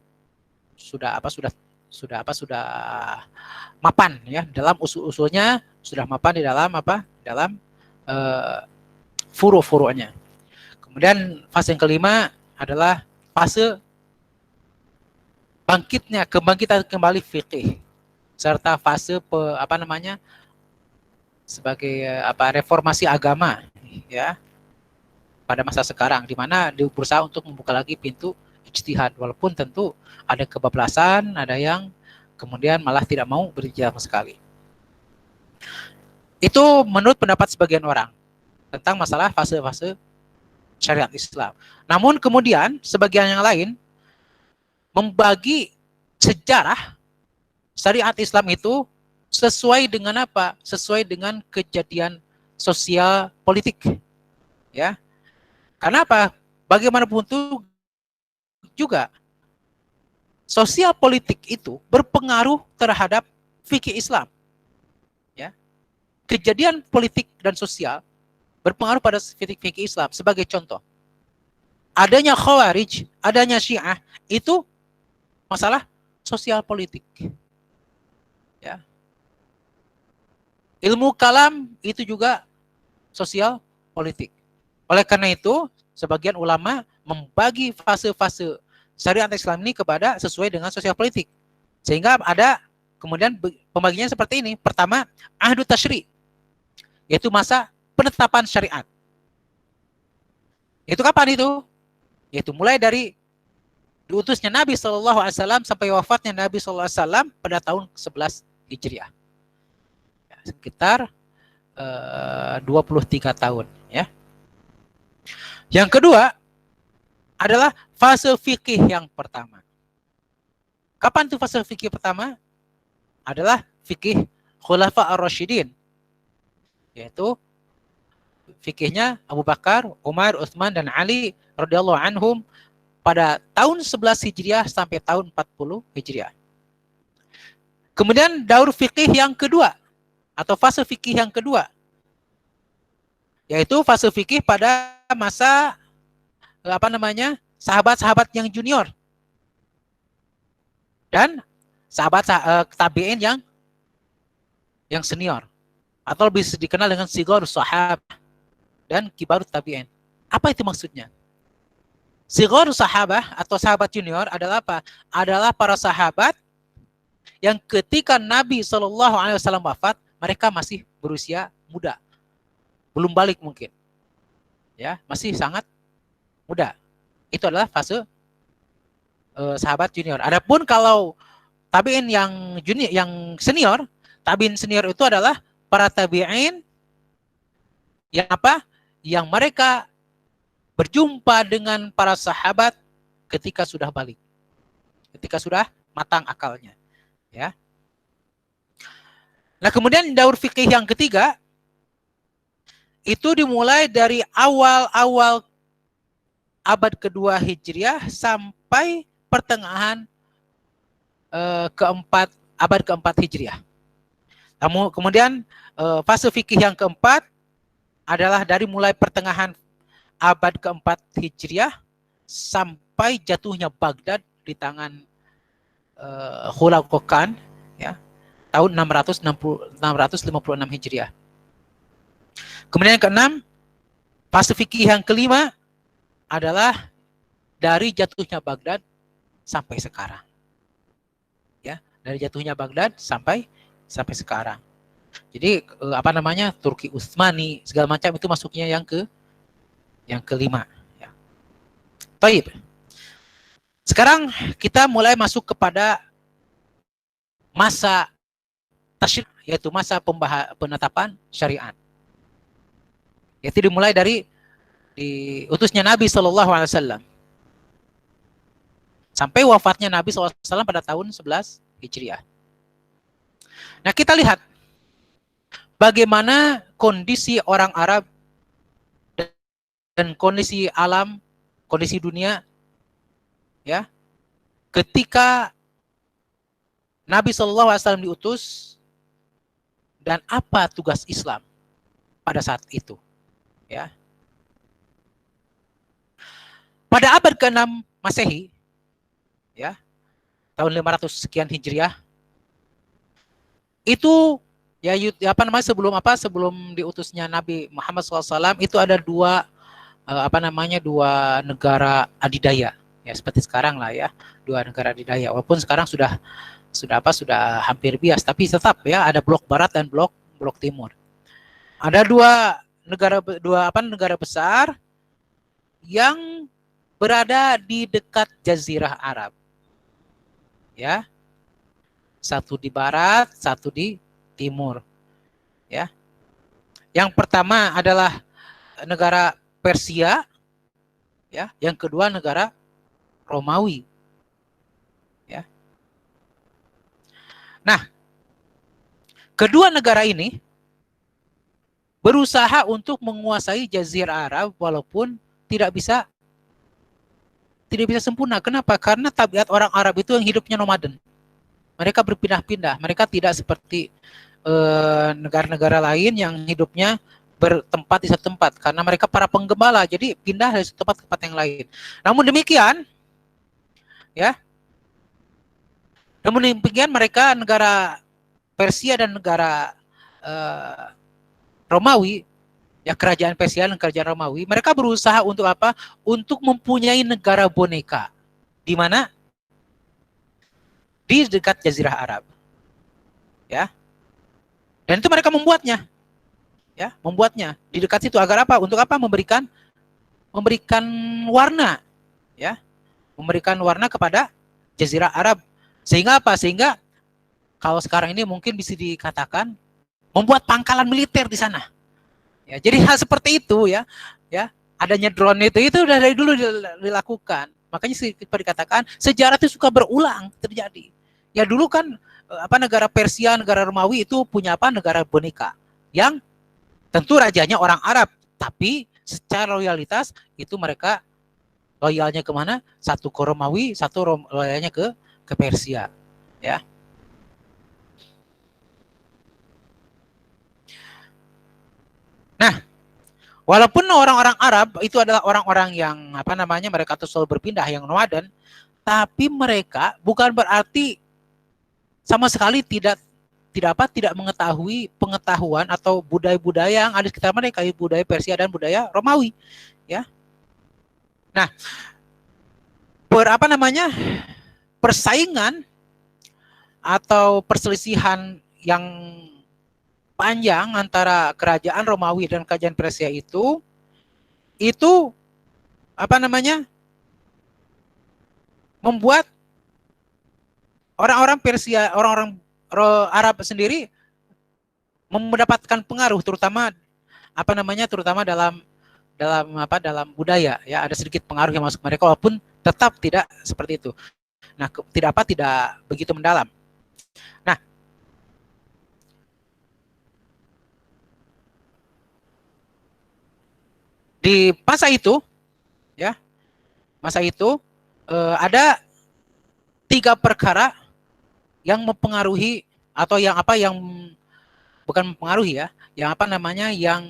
Speaker 1: mapan, ya, dalam usul-usulnya, sudah mapan di dalam furu-furu'nya. Kemudian fase yang kelima adalah fase kebangkitan kembali fikih, serta fase sebagai reformasi agama, ya, pada masa sekarang, di mana berusaha untuk membuka lagi pintu ijtihad, walaupun tentu ada kebablasan, ada yang kemudian malah tidak mau berijtihad sama sekali. Itu menurut pendapat sebagian orang tentang masalah fase-fase syariat Islam. Namun kemudian sebagian yang lain membagi sejarah syariat Islam itu sesuai dengan apa? Sesuai dengan kejadian sosial politik. Ya. Karena apa? Bagaimanapun itu juga sosial politik itu berpengaruh terhadap fikih Islam. Ya. Kejadian politik dan sosial berpengaruh pada fikih Islam. Sebagai contoh, adanya Khawarij, adanya Syiah, itu masalah sosial politik. Ya. Ilmu kalam itu juga sosial politik. Oleh karena itu, sebagian ulama membagi fase-fase syariat Islam ini sesuai dengan sosial politik. Sehingga ada Kemudian pembagiannya seperti ini. Pertama, ahdu tasyri, yaitu masa penetapan syariat. Itu kapan itu? Yaitu mulai dari diutusnya Nabi SAW sampai wafatnya Nabi SAW pada tahun 11 Hijriah. Ya, sekitar 23 tahun. Ya. Yang kedua adalah fase fikih yang pertama. Kapan itu fase fikih pertama? Adalah fikih Khulafa ar-Rasyidin, yaitu fikihnya Abu Bakar, Umar, Utsman, dan Ali radhiyallahu anhum pada tahun 11 Hijriah sampai tahun 40 Hijriah. Kemudian daur fikih yang kedua atau fase fikih yang kedua, yaitu fase fikih pada masa sahabat-sahabat yang junior dan sahabat tabi'in yang senior, atau lebih dikenal dengan sigar sahabat dan kibar tabi'in. Apa itu maksudnya? Sigar sahabah atau sahabat junior adalah apa? Adalah para sahabat yang ketika Nabi SAW wafat, mereka masih berusia muda, belum balik mungkin, ya, masih sangat muda. Itu adalah fase sahabat junior. Adapun kalau tabi'in yang junior, yang senior, tabi'in senior itu adalah para tabi'in yang apa? Yang mereka berjumpa dengan para sahabat ketika sudah balik, ketika sudah matang akalnya, ya. Nah, kemudian daur fikih yang ketiga itu dimulai dari awal-awal abad kedua Hijriah sampai pertengahan abad keempat Hijriah. Kemudian fase fikih yang keempat adalah dari mulai pertengahan abad keempat Hijriah sampai jatuhnya Baghdad di tangan Khulafaur Khan, ya, tahun 656 Hijriah. Kemudian yang keenam, fase fikih yang kelima adalah dari jatuhnya Baghdad sampai sekarang. Ya, dari jatuhnya Baghdad sampai sekarang. Jadi Turki Utsmani segala macam itu masuknya yang kelima, ya. Baik. Sekarang kita mulai masuk kepada masa tasyri', yaitu masa penetapan syariat. Yaitu dimulai dari diutusnya Nabi SAW sampai wafatnya Nabi SAW pada tahun 11 Hijriah. Nah, kita lihat bagaimana kondisi orang Arab dan kondisi alam, kondisi dunia, ya, ketika Nabi SAW diutus dan apa tugas Islam pada saat itu, ya. Pada abad ke-6 Masehi, ya, tahun 500 sekian Hijriah, itu ya sebelum diutusnya Nabi Muhammad SAW itu ada dua negara adidaya, ya, seperti sekarang lah, ya, dua negara adidaya. Walaupun sekarang sudah hampir bias, tapi tetap, ya, ada blok barat dan blok timur. Ada dua negara besar yang berada di dekat Jazirah Arab, ya. Satu di barat, satu di timur, ya. Yang pertama adalah negara Persia, ya. Yang kedua negara Romawi, ya. Nah, kedua negara ini berusaha untuk menguasai Jazirah Arab walaupun tidak bisa sempurna. Kenapa? Karena tabiat orang Arab itu yang hidupnya nomaden. Mereka berpindah-pindah. Mereka tidak seperti negara-negara lain yang hidupnya bertempat di satu tempat. Karena mereka para penggembala, jadi pindah dari satu tempat ke tempat yang lain. Namun demikian, ya. Namun demikian mereka, negara Persia dan negara Romawi, ya, kerajaan Persia dan kerajaan Romawi, mereka berusaha untuk apa? Untuk mempunyai negara boneka. Di mana? Di dekat Jazirah Arab. ya. Dan itu mereka membuatnya, ya, membuatnya di dekat situ agar apa? Untuk apa? Memberikan warna, ya, memberikan warna kepada Jazirah Arab. Sehingga apa? Sehingga kalau sekarang ini mungkin bisa dikatakan membuat pangkalan militer di sana. Ya, jadi hal seperti itu, ya, adanya drone itu udah dari dulu dilakukan. Makanya seperti dikatakan sejarah itu suka berulang terjadi. Ya dulu kan negara Persia, negara Romawi itu punya negara boneka yang tentu rajanya orang Arab, tapi secara loyalitas itu mereka loyalnya kemana? Satu ke Romawi, satu loyalnya ke Persia, ya. Nah, walaupun orang-orang Arab itu adalah orang-orang yang mereka tuh selalu berpindah, yang nomaden, tapi mereka bukan berarti sama sekali tidak mengetahui pengetahuan atau budaya-budaya yang ada di sekitar mereka, budaya Persia dan budaya Romawi, ya. Nah, persaingan atau perselisihan yang panjang antara kerajaan Romawi dan kerajaan Persia itu membuat orang-orang Persia, orang-orang Arab sendiri mendapatkan pengaruh, terutama dalam budaya, ya, ada sedikit pengaruh yang masuk mereka, walaupun tetap tidak seperti itu. Nah, tidak begitu mendalam. Nah, di masa itu, ya, ada 3 perkara yang mempengaruhi atau yang bukan mempengaruhi, ya, yang yang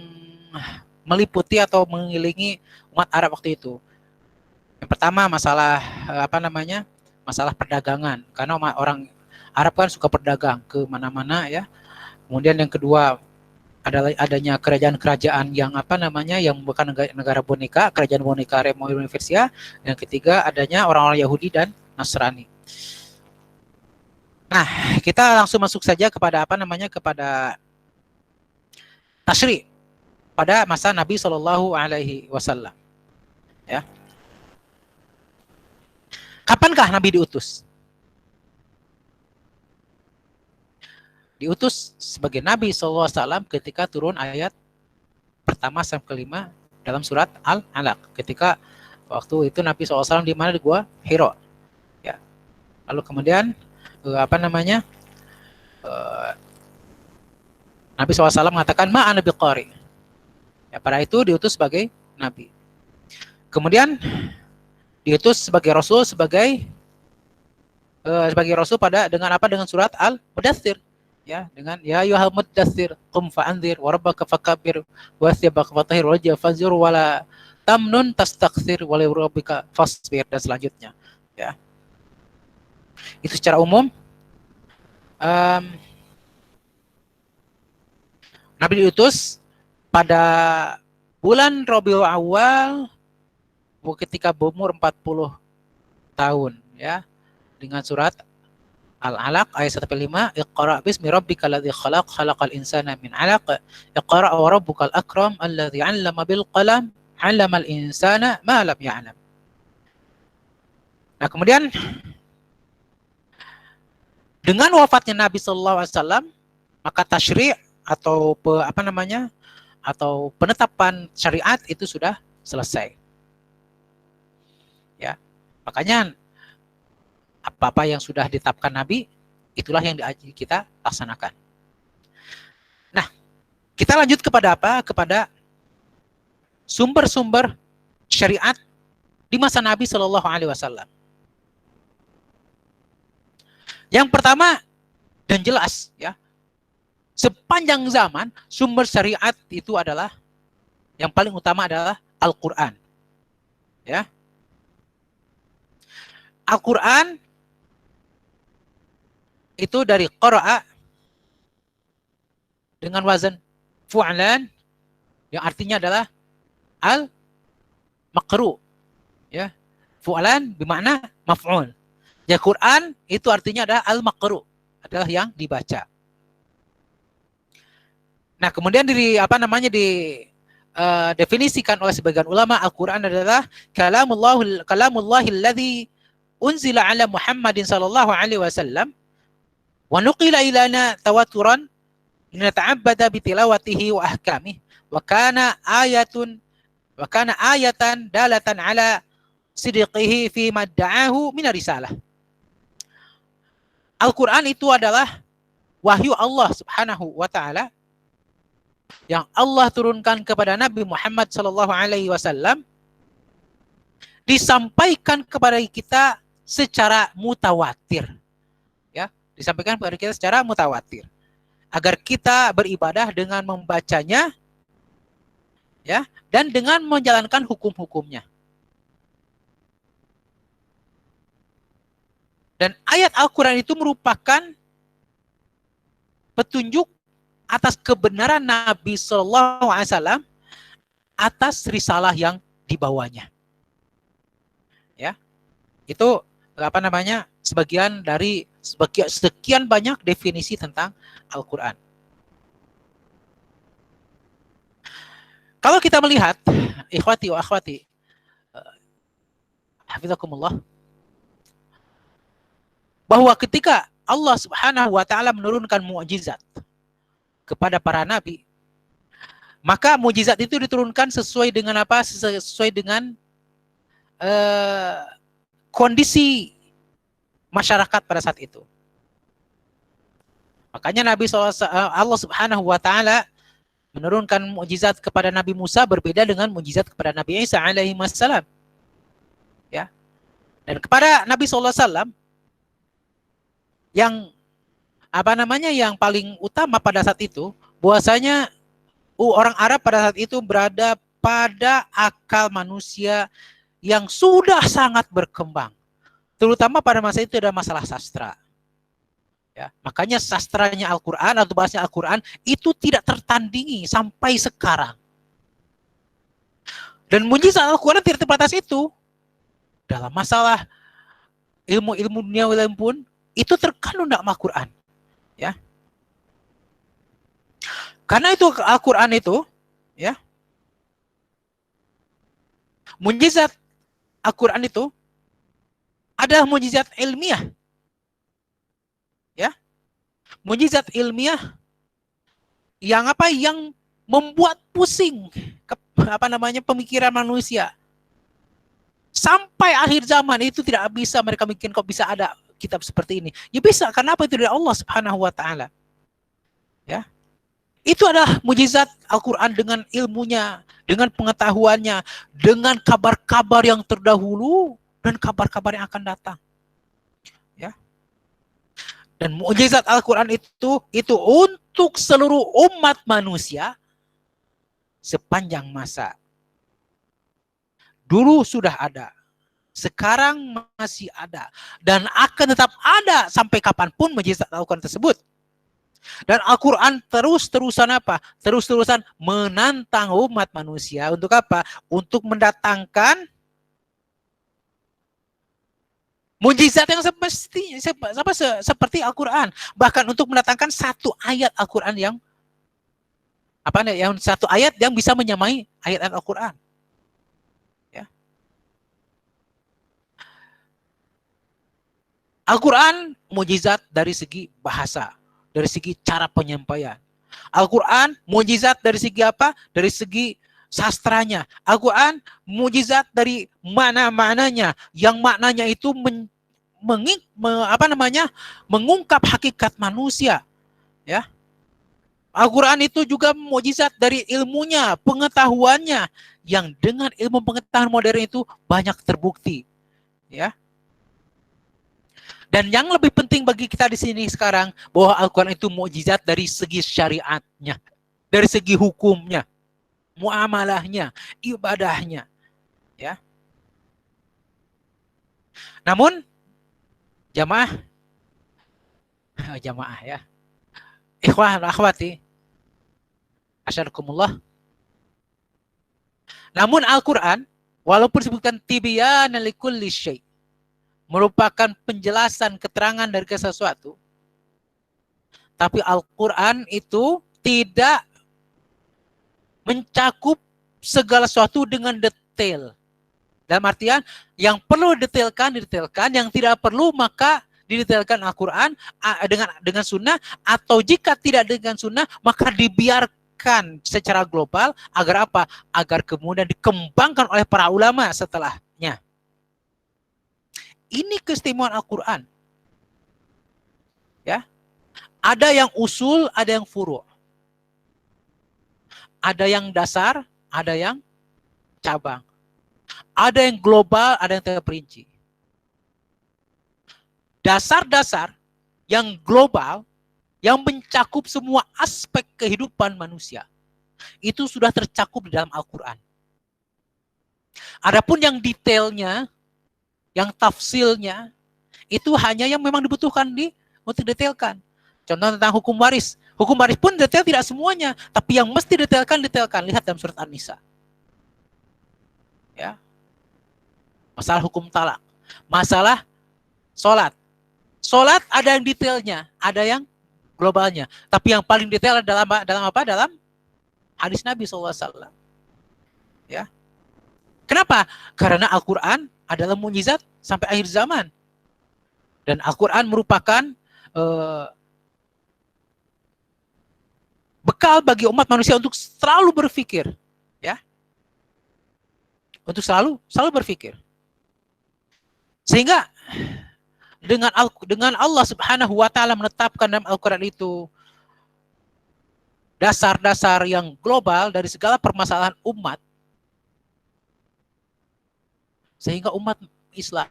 Speaker 1: meliputi atau mengelilingi umat Arab waktu itu. Yang pertama masalah masalah perdagangan, karena orang Arab kan suka berdagang ke mana-mana, ya. Kemudian yang kedua adalah adanya kerajaan-kerajaan yang yang bukan negara boneka, kerajaan boneka Romawi Persia. Yang ketiga adanya orang-orang Yahudi dan Nasrani. Nah, kita langsung masuk saja kepada kepada tasyri' pada masa Nabi Shallallahu Alaihi Wasallam. Ya, kapankah Nabi diutus? Diutus sebagai Nabi Shallallahu Alaihi Wasallam ketika turun ayat pertama sampai kelima dalam surat Al-Alaq. Ketika waktu itu Nabi SAW di mana? Di Gua Hira. Ya. Lalu kemudian Nabi SAW mengatakan ma'ana biqari. Ya, pada itu diutus sebagai Nabi. Kemudian diutus sebagai Rasul sebagai Rasul dengan surat Al-Mudaththir. Ya, dengan ya ayyuhal mudaththir qum fa'anzir wa rabbaka fakabbir wa thiyabaka fatahhir wa jafazir wala tamnun tastakthir wa li rabbika fasbir, dan selanjutnya, ya. Itu secara umum. Nabi diutus pada bulan Rabiul Awal ketika berumur 40 tahun, ya, dengan surat Al-Alaq ayat 1-5, Iqra bismi rabbikal ladzi khalaq, khalaqal insana min 'alaq, Iqra wa rabbukal akram alladzi 'allama bil qalam, 'allamal insana ma lam ya'lam. Nah, kemudian dengan wafatnya Nabi sallallahu alaihi wasallam, maka tasyri' atau atau penetapan syariat itu sudah selesai. Ya. Makanya apa-apa yang sudah ditetapkan Nabi, itulah yang kita laksanakan. Nah, kita lanjut kepada Kepada sumber-sumber syariat di masa Nabi Shallallahu Alaihi Wasallam. Yang pertama dan jelas, ya, sepanjang zaman sumber syariat itu adalah yang paling utama adalah Al-Quran. Ya, Al-Quran itu dari qara'a dengan wazan fu'lan yang artinya adalah al-maqru, ya. Fu'lan bermakna maf'ul. Ya, Quran itu artinya adalah al-maqru, adalah yang dibaca. Nah, kemudian definisikan oleh sebagian ulama, Al-Quran adalah kalamullahil ladzi unzila ala Muhammadin sallallahu alaihi wasallam wa nuqila ilana tawaturan linata'abbada bitilawatihi wa ahkamih wa kana ayatan dalatan ala sidqihi fi madda'ahu min risalah. Al-Quran itu adalah wahyu Allah subhanahu wa ta'ala yang Allah turunkan kepada Nabi Muhammad sallallahu alaihi wasallam, disampaikan kepada kita secara mutawatir. Ya, disampaikan kepada kita secara mutawatir agar kita beribadah dengan membacanya, ya, dan dengan menjalankan hukum-hukumnya. Dan ayat Al-Quran itu merupakan petunjuk atas kebenaran Nabi Sallallahu Alaihi Wasallam atas risalah yang dibawanya. Ya, itu sekian banyak definisi tentang Al-Quran. Kalau kita melihat, ikhwati wa akhwati, hafizakumullah, bahwa ketika Allah Subhanahu wa taala menurunkan mukjizat kepada para nabi, maka mukjizat itu diturunkan sesuai dengan apa? Sesuai dengan kondisi masyarakat pada saat itu. Makanya Allah Subhanahu wa taala menurunkan mukjizat kepada Nabi Musa berbeda dengan mukjizat kepada Nabi Isa alaihi wassalam. Ya. Dan kepada Nabi sallallahu alaihi wasallam yang yang paling utama pada saat itu, bahwasanya orang Arab pada saat itu berada pada akal manusia yang sudah sangat berkembang. Terutama pada masa itu ada masalah sastra. Ya, makanya sastranya Al-Quran atau bahasanya Al-Quran itu tidak tertandingi sampai sekarang. Dan mukjizat Al-Quran tidak terbatas itu. Dalam masalah ilmu-ilmu dunia pun itu terkandung dalam Al-Quran. Ya. Karena itu Al-Quran itu, ya, mukjizat Al-Quran itu adalah mukjizat ilmiah. Ya. Mukjizat ilmiah yang membuat pusing pemikiran manusia. Sampai akhir zaman itu tidak bisa mereka bikin kok bisa ada kitab seperti ini. Ya bisa, karena apa? Itu dari Allah Subhanahu wa taala. Ya. Itu adalah mukjizat Al-Quran dengan ilmunya, dengan pengetahuannya, dengan kabar-kabar yang terdahulu dan kabar-kabar yang akan datang. Ya. Dan mukjizat Al-Quran itu untuk seluruh umat manusia sepanjang masa. Dulu sudah ada, sekarang masih ada, dan akan tetap ada sampai kapanpun mukjizat Al-Quran tersebut. Dan Al-Quran terus-terusan menantang umat manusia untuk apa? Untuk mendatangkan mukjizat yang seperti Al-Quran. Bahkan untuk mendatangkan satu ayat Al-Quran yang satu ayat yang bisa menyamai ayat Al-Quran. Ya. Al-Quran mukjizat dari segi bahasa, dari segi cara penyampaian. Al-Quran mukjizat dari segi apa? Dari segi sastranya. Al-Quran mukjizat dari maknanya, yang maknanya itu mengungkap hakikat manusia. Ya. Al-Quran itu juga mukjizat dari ilmunya, pengetahuannya, yang dengan ilmu pengetahuan modern itu banyak terbukti. Ya. Dan yang lebih penting bagi kita di sini sekarang, bahwa Al-Quran itu mukjizat dari segi syariatnya, dari segi hukumnya, muamalahnya, ibadahnya. Ya. Namun jamaah ya, ikhwah akhwati, asyarakumullah. Namun Al-Quran, walaupun disebutkan tibyanan likulli syai', merupakan penjelasan keterangan dari sesuatu, tapi Al-Quran itu tidak mencakup segala sesuatu dengan detail. Dalam artian yang perlu didetailkan, yang tidak perlu maka didetailkan Al-Quran dengan sunnah, atau jika tidak dengan sunnah maka dibiarkan secara global agar apa? Agar kemudian dikembangkan oleh para ulama setelahnya. Ini keistimewaan Al-Quran. Ya, ada yang usul, ada yang furu'. Ada yang dasar, ada yang cabang. Ada yang global, ada yang terperinci. Dasar-dasar yang global, yang mencakup semua aspek kehidupan manusia, itu sudah tercakup di dalam Al-Quran. Adapun yang detailnya, yang tafsilnya, itu hanya yang memang dibutuhkan untuk detailkan. Contoh tentang hukum waris. Hukum waris pun detail tidak semuanya, tapi yang mesti detailkan. Lihat dalam surat An-Nisa. Ya. Masalah hukum talak. Masalah sholat. Sholat ada yang detailnya, ada yang globalnya. Tapi yang paling detail dalam apa? Dalam hadis Nabi SAW. Ya. Kenapa? Karena Al-Quran adalah mukjizat sampai akhir zaman. Dan Al-Quran merupakan bekal bagi umat manusia untuk selalu berpikir. Ya. Untuk selalu berpikir. Sehingga dengan Allah Subhanahu wa taala menetapkan dalam Al-Qur'an itu dasar-dasar yang global dari segala permasalahan umat, sehingga umat Islam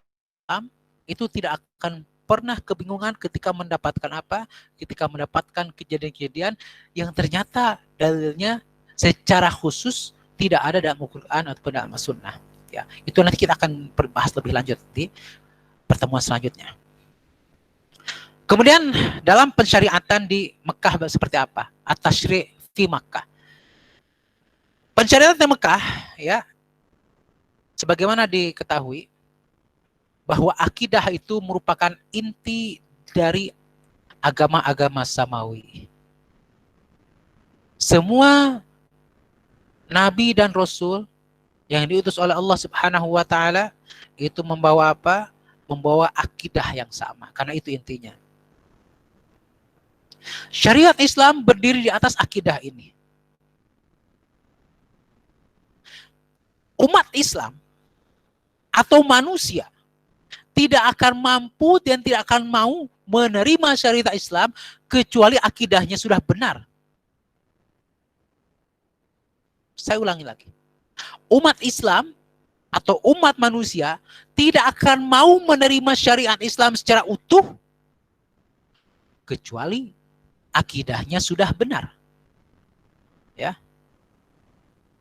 Speaker 1: itu tidak akan pernah kebingungan ketika mendapatkan apa? Ketika mendapatkan kejadian-kejadian yang ternyata dalilnya secara khusus tidak ada dalam Al-Qur'an atau dalam As-Sunnah. Ya, itu nanti kita akan bahas lebih lanjut di pertemuan selanjutnya. Kemudian dalam pensyariatan di Mekah seperti apa? At-tasyri' fi Makkah. Pensyariatan di Mekah, ya, sebagaimana diketahui bahwa akidah itu merupakan inti dari agama-agama samawi. Semua nabi dan rasul yang diutus oleh Allah Subhanahu wa taala itu membawa apa? Membawa akidah yang sama, karena itu intinya. Syariat Islam berdiri di atas akidah ini. Umat Islam atau manusia tidak akan mampu dan tidak akan mau menerima syariat Islam kecuali akidahnya sudah benar. Saya ulangi lagi. Umat Islam atau umat manusia tidak akan mau menerima syariat Islam secara utuh kecuali akidahnya sudah benar. Ya.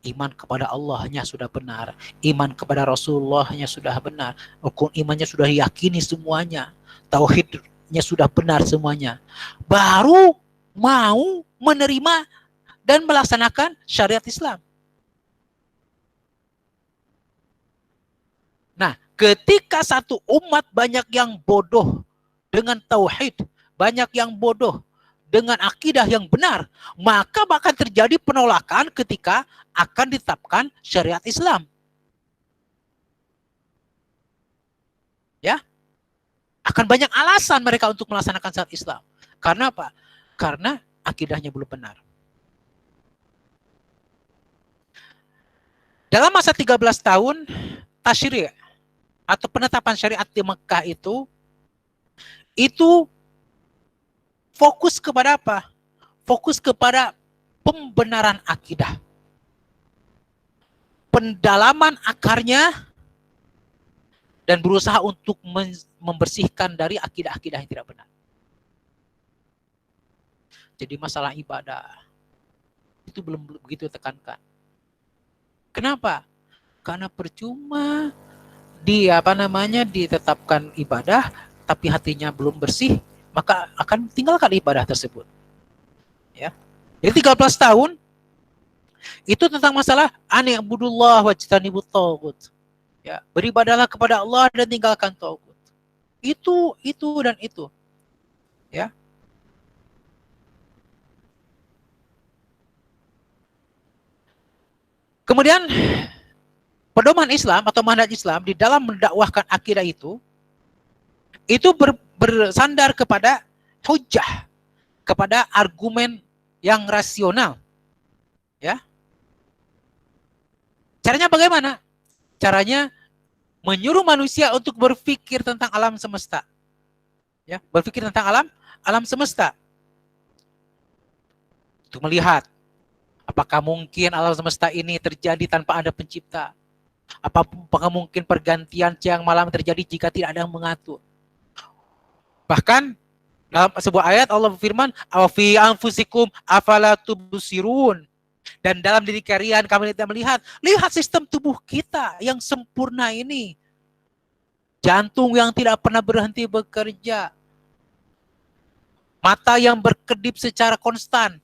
Speaker 1: Iman kepada Allahnya sudah benar, iman kepada Rasulullahnya sudah benar, rukun imannya sudah diyakini semuanya, tauhidnya sudah benar semuanya, baru mau menerima dan melaksanakan syariat Islam. Nah, ketika satu umat banyak yang bodoh dengan tauhid, banyak yang bodoh dengan akidah yang benar, maka bahkan terjadi penolakan ketika akan ditetapkan syariat Islam. Ya, akan banyak alasan mereka untuk melaksanakan syariat Islam. Karena apa? Karena akidahnya belum benar. Dalam masa 13 tahun tasyri' atau penetapan syariat di Mekah itu fokus kepada apa? Fokus kepada pembenaran akidah. Pendalaman akarnya dan berusaha untuk membersihkan dari akidah-akidah yang tidak benar. Jadi masalah ibadah itu belum begitu tekankan. Kenapa? Karena percuma ditetapkan ibadah tapi hatinya belum bersih, maka akan tinggalkan ibadah tersebut. Ya. Jadi 13 tahun itu tentang masalah ani'budullah wajtanibut taghut. Ya, beribadahlah kepada Allah dan tinggalkan taghut. Itu dan itu. Ya. Kemudian pedoman Islam atau manhaj Islam di dalam mendakwahkan akidah itu bersandar kepada hujjah, kepada argumen yang rasional. Ya. Caranya bagaimana? Caranya menyuruh manusia untuk berpikir tentang alam semesta. Ya, berpikir tentang alam semesta. Untuk melihat apakah mungkin alam semesta ini terjadi tanpa ada pencipta? Apakah mungkin pergantian siang malam terjadi jika tidak ada yang mengatur? Bahkan dalam sebuah ayat Allah berfirman, "Aw fi anfusikum afala tubsirun." Dan dalam diri kalian kami tidak melihat. Lihat sistem tubuh kita yang sempurna ini. Jantung yang tidak pernah berhenti bekerja. Mata yang berkedip secara konstan.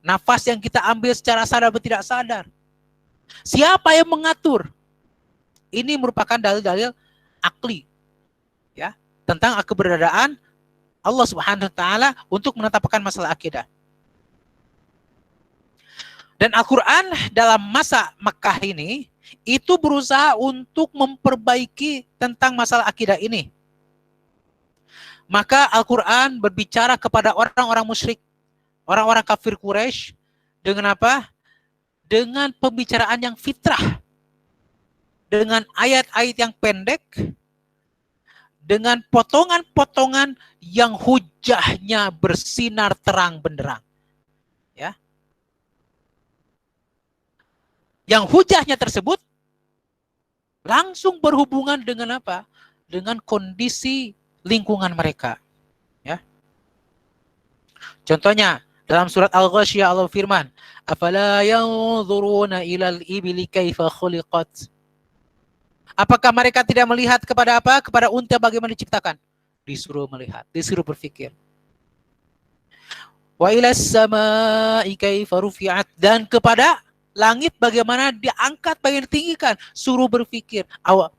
Speaker 1: Nafas yang kita ambil secara sadar atau tidak sadar. Siapa yang mengatur? Ini merupakan dalil-dalil akli, ya, tentang keberadaan Allah Subhanahu wa taala untuk menetapkan masalah akidah. Dan Al-Qur'an dalam masa Makkah ini itu berusaha untuk memperbaiki tentang masalah akidah ini. Maka Al-Qur'an berbicara kepada orang-orang musyrik, orang-orang kafir Quraisy dengan apa? Dengan pembicaraan yang fitrah. Dengan ayat-ayat yang pendek, dengan potongan-potongan yang hujahnya bersinar terang benderang. Ya. Yang hujahnya tersebut langsung berhubungan dengan apa? Dengan kondisi lingkungan mereka. Ya. Contohnya dalam surat Al-Ghasyiyah Allah firman, "Afala yanzuruna ilal ibili kaifa khuliqat?" Apakah mereka tidak melihat kepada apa? Kepada unta bagaimana diciptakan? Disuruh melihat, disuruh berpikir. Wa ilas samaa'i kaifa rufi'at, dan kepada langit bagaimana diangkat, bagaimana ditinggikan, suruh berpikir.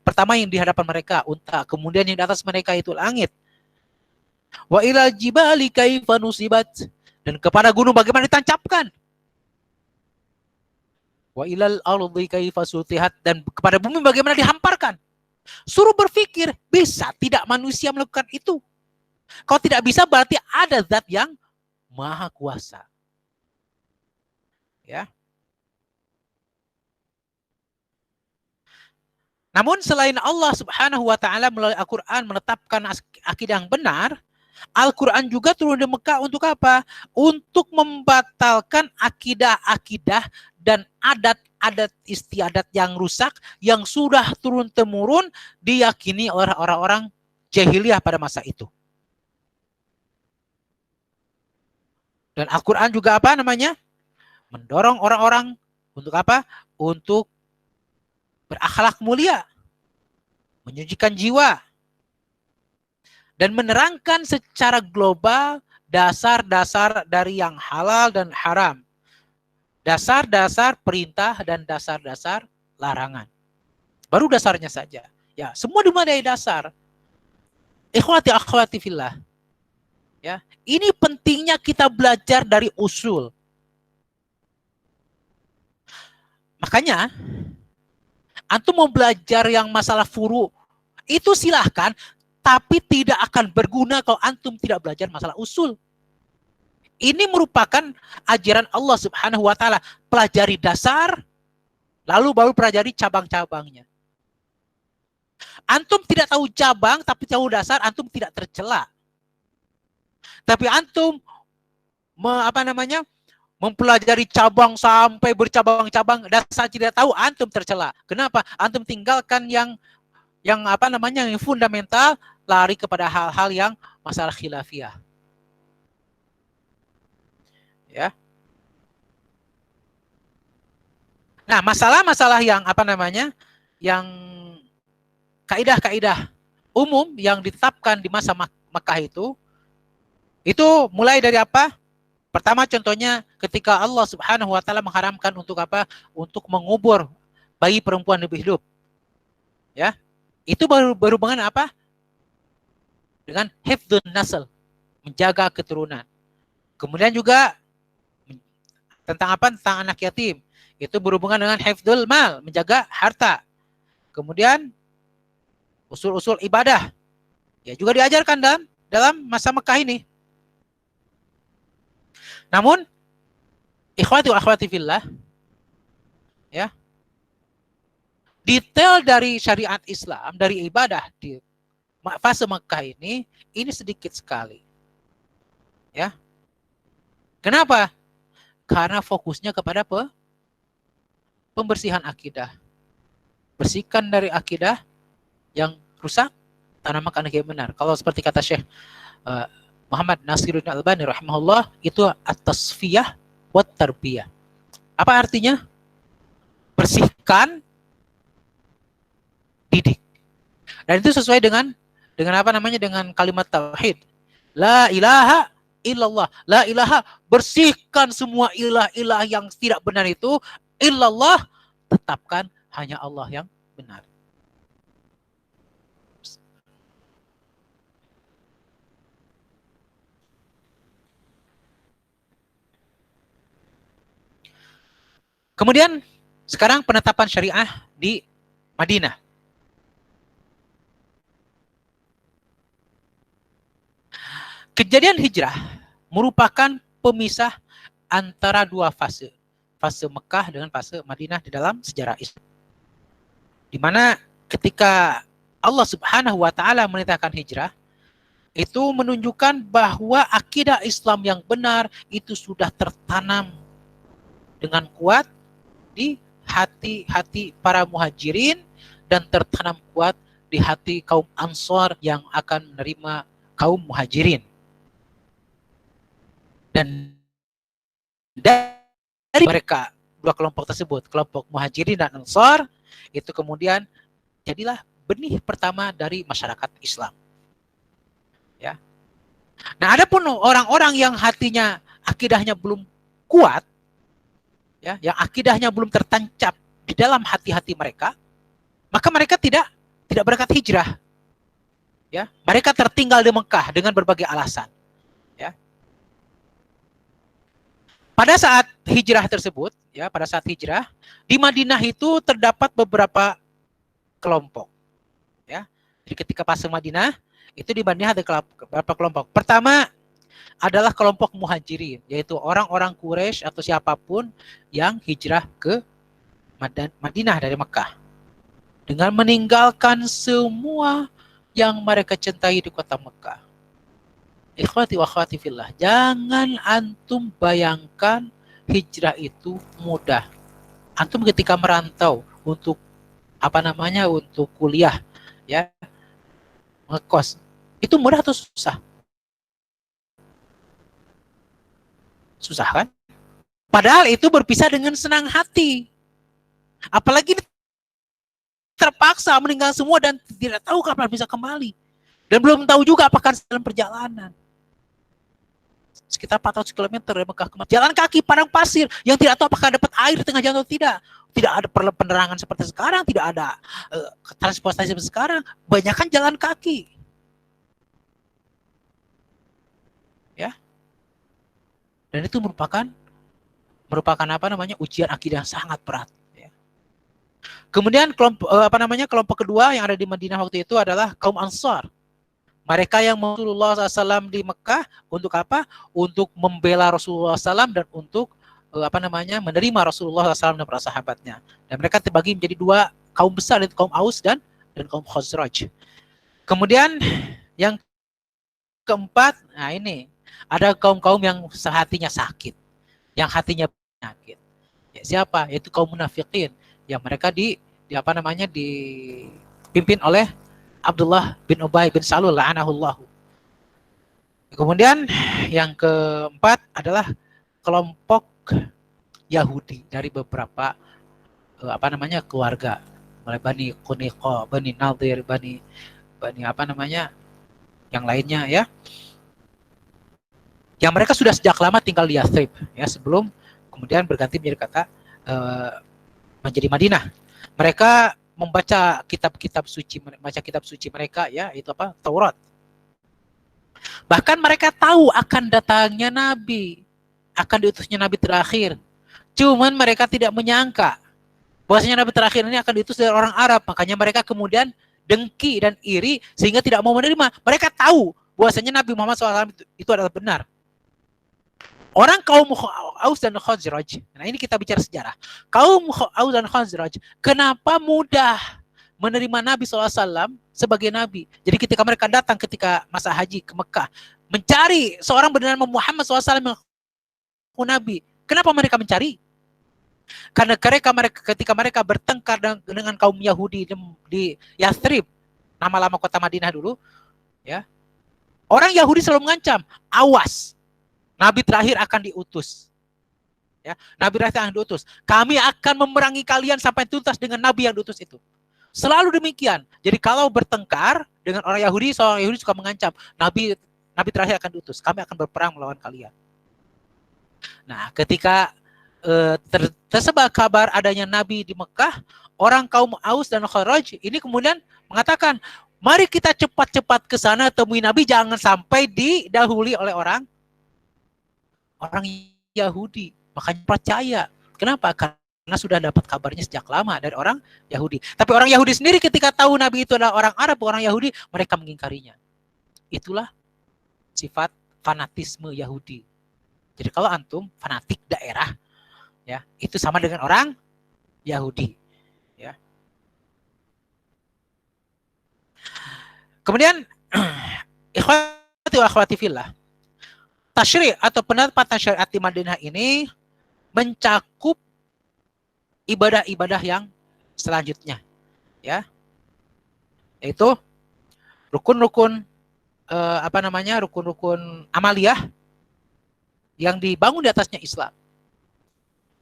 Speaker 1: Pertama yang di hadapan mereka unta, kemudian yang di atas mereka itu langit. Wa ilal jibali kaifa nusibat, dan kepada gunung bagaimana ditancapkan. Wa ilal ardi kaifa sutihat, dan kepada bumi bagaimana dihamparkan. Suruh berpikir, bisa tidak manusia melakukan itu? Kalau tidak bisa berarti ada zat yang maha kuasa. Ya. Namun selain Allah Subhanahu wa taala melalui Al-Qur'an menetapkan akidah yang benar, Al-Quran juga turun di Mekah untuk apa? Untuk membatalkan akidah-akidah dan adat-adat istiadat yang rusak yang sudah turun-temurun diyakini oleh orang-orang jahiliyah pada masa itu. Dan Al-Quran juga apa namanya? Mendorong orang-orang untuk apa? Untuk berakhlak mulia, menyucikan jiwa, dan menerangkan secara global dasar-dasar dari yang halal dan haram. Dasar-dasar perintah dan dasar-dasar larangan. Baru dasarnya saja. Ya, semua dimulai dari dasar. Ikhwati akhwati fillah. Ya, ini pentingnya kita belajar dari usul. Makanya antum mau belajar yang masalah furu itu silahkan, tapi tidak akan berguna kalau antum tidak belajar masalah usul. Ini merupakan ajaran Allah Subhanahu wa taala. Pelajari dasar, lalu baru pelajari cabang-cabangnya. Antum tidak tahu cabang, tapi tahu dasar, antum tidak tercela. Tapi antum mempelajari cabang sampai bercabang-cabang, dasar tidak tahu, antum tercela. Kenapa? Antum tinggalkan yang fundamental, lari kepada hal-hal yang masalah khilafiyah. Ya. Nah, masalah-masalah yang yang kaidah-kaidah umum yang ditetapkan di masa Makkah itu mulai dari apa? Pertama contohnya ketika Allah Subhanahu wa taala mengharamkan untuk apa? Untuk mengubur bayi perempuan lebih hidup. Ya. Itu berhubungan apa? Dengan hifdzun nasl, menjaga keturunan. Kemudian juga tentang apa? Tentang anak yatim. Itu berhubungan dengan hifdzul mal, menjaga harta. Kemudian usul-usul ibadah, ya juga diajarkan dalam masa Mekah ini. Namun, ikhwati wa akhwati fillah, ya, detail dari syariat Islam, dari ibadah di fase Mekah ini sedikit sekali. Ya. Kenapa? Karena fokusnya kepada pembersihan akidah. Bersihkan dari akidah yang rusak, tanamkan akidah benar. Kalau seperti kata Syekh Muhammad Nasiruddin Albani rahimahullah, itu at-tasfiyah wa tarbiyah. Apa artinya? Bersihkan, didik. Dan itu sesuai dengan apa namanya, dengan kalimat tauhid. La ilaha illallah. La ilaha, bersihkan semua ilah-ilah yang tidak benar itu. Illallah, tetapkan hanya Allah yang benar. Kemudian sekarang penetapan syariah di Madinah. Kejadian hijrah merupakan pemisah antara dua fase. Fase Mekah dengan fase Madinah di dalam sejarah Islam. Di mana ketika Allah Subhanahu wa taala menitahkan hijrah, itu menunjukkan bahwa akidah Islam yang benar itu sudah tertanam dengan kuat di hati-hati para muhajirin dan tertanam kuat di hati kaum Ansar yang akan menerima kaum muhajirin. Dan dari mereka dua kelompok tersebut, kelompok muhajirin dan Ansar, itu kemudian jadilah benih pertama dari masyarakat Islam. Ya. Nah, ada pun orang-orang yang hatinya, akidahnya belum kuat, ya, yang akidahnya belum tertancap di dalam hati-hati mereka, maka mereka tidak berangkat hijrah. Ya, mereka tertinggal di Mekah dengan berbagai alasan. Ya. Pada saat hijrah tersebut, ya, pada saat hijrah di Madinah itu terdapat beberapa kelompok. Ya. Jadi ketika pas Madinah itu di Madinah ada beberapa kelompok. Pertama adalah kelompok muhajirin, yaitu orang-orang Quraisy atau siapapun yang hijrah ke Madinah dari Mekah dengan meninggalkan semua yang mereka cintai di kota Mekah. Ikhwati wa akhwati fillah, jangan antum bayangkan hijrah itu mudah. Antum ketika merantau untuk untuk kuliah, ya, ngekos, itu mudah atau susah? Susah kan? Padahal itu berpisah dengan senang hati. Apalagi terpaksa meninggal semua dan tidak tahu kapan bisa kembali. Dan belum tahu juga apakah dalam perjalanan. Sekitar 400 km dari Mekah ke Madinah. Jalan kaki padang pasir yang tidak tahu apakah dapat air di tengah jalan atau tidak. Tidak ada penerangan seperti sekarang, tidak ada transportasi seperti sekarang. Banyakkan jalan kaki. Ya. Dan itu merupakan ujian akidah yang sangat berat. Ya. Kemudian kelompok kedua yang ada di Madinah waktu itu adalah kaum Ansar. Mereka yang Rasulullah SAW di Mekah untuk apa? Untuk membela Rasulullah SAW dan untuk menerima Rasulullah SAW dan para sahabatnya. Dan mereka terbagi menjadi dua kaum besar, yaitu kaum Aus dan kaum Khazraj. Kemudian yang keempat, nah ini ada kaum-kaum yang hatinya sakit, yang hatinya penyakit. Ya, siapa? Yaitu kaum munafikin, yang mereka dipimpin oleh Abdullah bin Ubay bin Salul la'anahullahu. Kemudian yang keempat adalah kelompok Yahudi dari beberapa keluarga, mulai Bani Quniqa, Bani Nadir, Bani yang lainnya, ya. Yang mereka sudah sejak lama tinggal di Yathrib, ya, sebelum kemudian berganti menjadi menjadi Madinah. Mereka membaca kitab suci mereka, ya, itu Taurat. Bahkan mereka tahu akan datangnya Nabi, akan diutusnya Nabi terakhir. Cuman mereka tidak menyangka bahwasanya Nabi terakhir ini akan diutus dari orang Arab. Makanya mereka kemudian dengki dan iri sehingga tidak mau menerima. Mereka tahu bahwasanya Nabi Muhammad SAW itu adalah benar. Orang kaum Aus dan Khazraj, nah ini kita bicara sejarah. Kaum Aus dan Khazraj, kenapa mudah menerima Nabi SAW sebagai Nabi? Jadi ketika mereka datang ketika masa haji ke Mekah, mencari seorang bernama Muhammad SAW yang Nabi. Kenapa mereka mencari? Karena ketika mereka bertengkar dengan kaum Yahudi di Yathrib, nama lama kota Madinah dulu, ya, orang Yahudi selalu mengancam, awas, Nabi terakhir akan diutus. Ya, Nabi terakhir akan diutus. Kami akan memerangi kalian sampai tuntas dengan Nabi yang diutus itu. Selalu demikian. Jadi kalau bertengkar dengan orang Yahudi, seorang Yahudi suka mengancam, Nabi terakhir akan diutus. Kami akan berperang melawan kalian. Nah, ketika tersebar kabar adanya Nabi di Mekah, orang kaum Aus dan Khazraj ini kemudian mengatakan, mari kita cepat-cepat ke sana temui Nabi, jangan sampai didahului oleh orang Yahudi. Makanya percaya. Kenapa? Karena sudah dapat kabarnya sejak lama dari orang Yahudi. Tapi orang Yahudi sendiri ketika tahu Nabi itu adalah orang Arab, orang Yahudi, mereka mengingkarinya. Itulah sifat fanatisme Yahudi. Jadi kalau antum fanatik daerah, ya, itu sama dengan orang Yahudi, ya. Kemudian ikhwati wa akhwati fillah, tasyri' atau penetapan syariat di Madinah ini mencakup ibadah-ibadah yang selanjutnya, ya, yaitu rukun-rukun rukun-rukun amaliyah yang dibangun di atasnya Islam.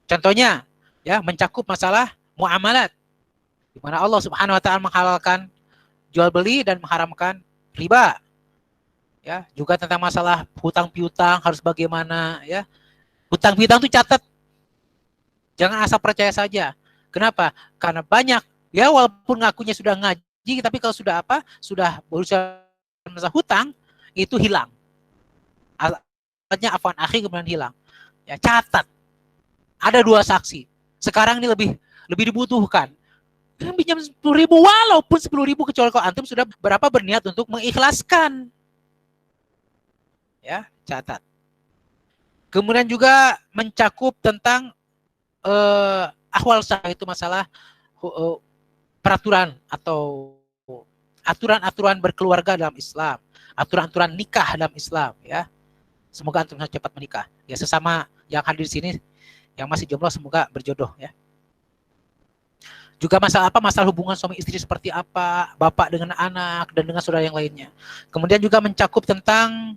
Speaker 1: Contohnya, ya, mencakup masalah muamalat, di mana Allah Subhanahu wa taala menghalalkan jual beli dan mengharamkan riba. Ya, juga tentang masalah hutang piutang harus bagaimana, ya. Hutang piutang itu catat. Jangan asal percaya saja. Kenapa? Karena banyak, ya, walaupun ngakunya sudah ngaji, tapi kalau sudah berusaha masa hutang, itu hilang. Alatnya afwan akhi kemudian hilang. Ya, catat. Ada 2 saksi. Sekarang ini lebih dibutuhkan. Pinjam 10.000 walaupun 10.000, kecuali kalau antum sudah berapa berniat untuk mengikhlaskan. Ya, catat. Kemudian juga mencakup tentang ahwal syah, itu masalah peraturan atau aturan-aturan berkeluarga dalam Islam, aturan-aturan nikah dalam Islam, ya. Semoga antum cepat menikah. Ya, sesama yang hadir di sini yang masih jomblo semoga berjodoh, ya. Juga masalah hubungan suami istri seperti apa, bapak dengan anak dan dengan saudara yang lainnya. Kemudian juga mencakup tentang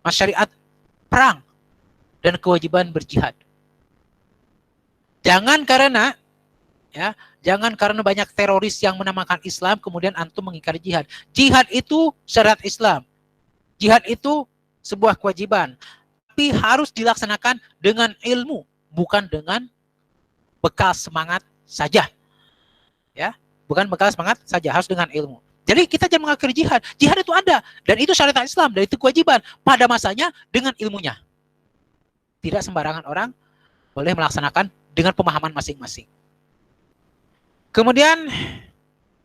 Speaker 1: syariat perang dan kewajiban berjihad. Jangan karena banyak teroris yang menamakan Islam kemudian antum mengingkari jihad. Jihad itu syariat Islam. Jihad itu sebuah kewajiban, tapi harus dilaksanakan dengan ilmu, bukan dengan bekal semangat saja. Ya, bukan bekal semangat saja, harus dengan ilmu. Jadi kita jangan mengingkari jihad. Jihad itu ada dan itu syariat Islam dan itu kewajiban pada masanya dengan ilmunya. Tidak sembarangan orang boleh melaksanakan dengan pemahaman masing-masing. Kemudian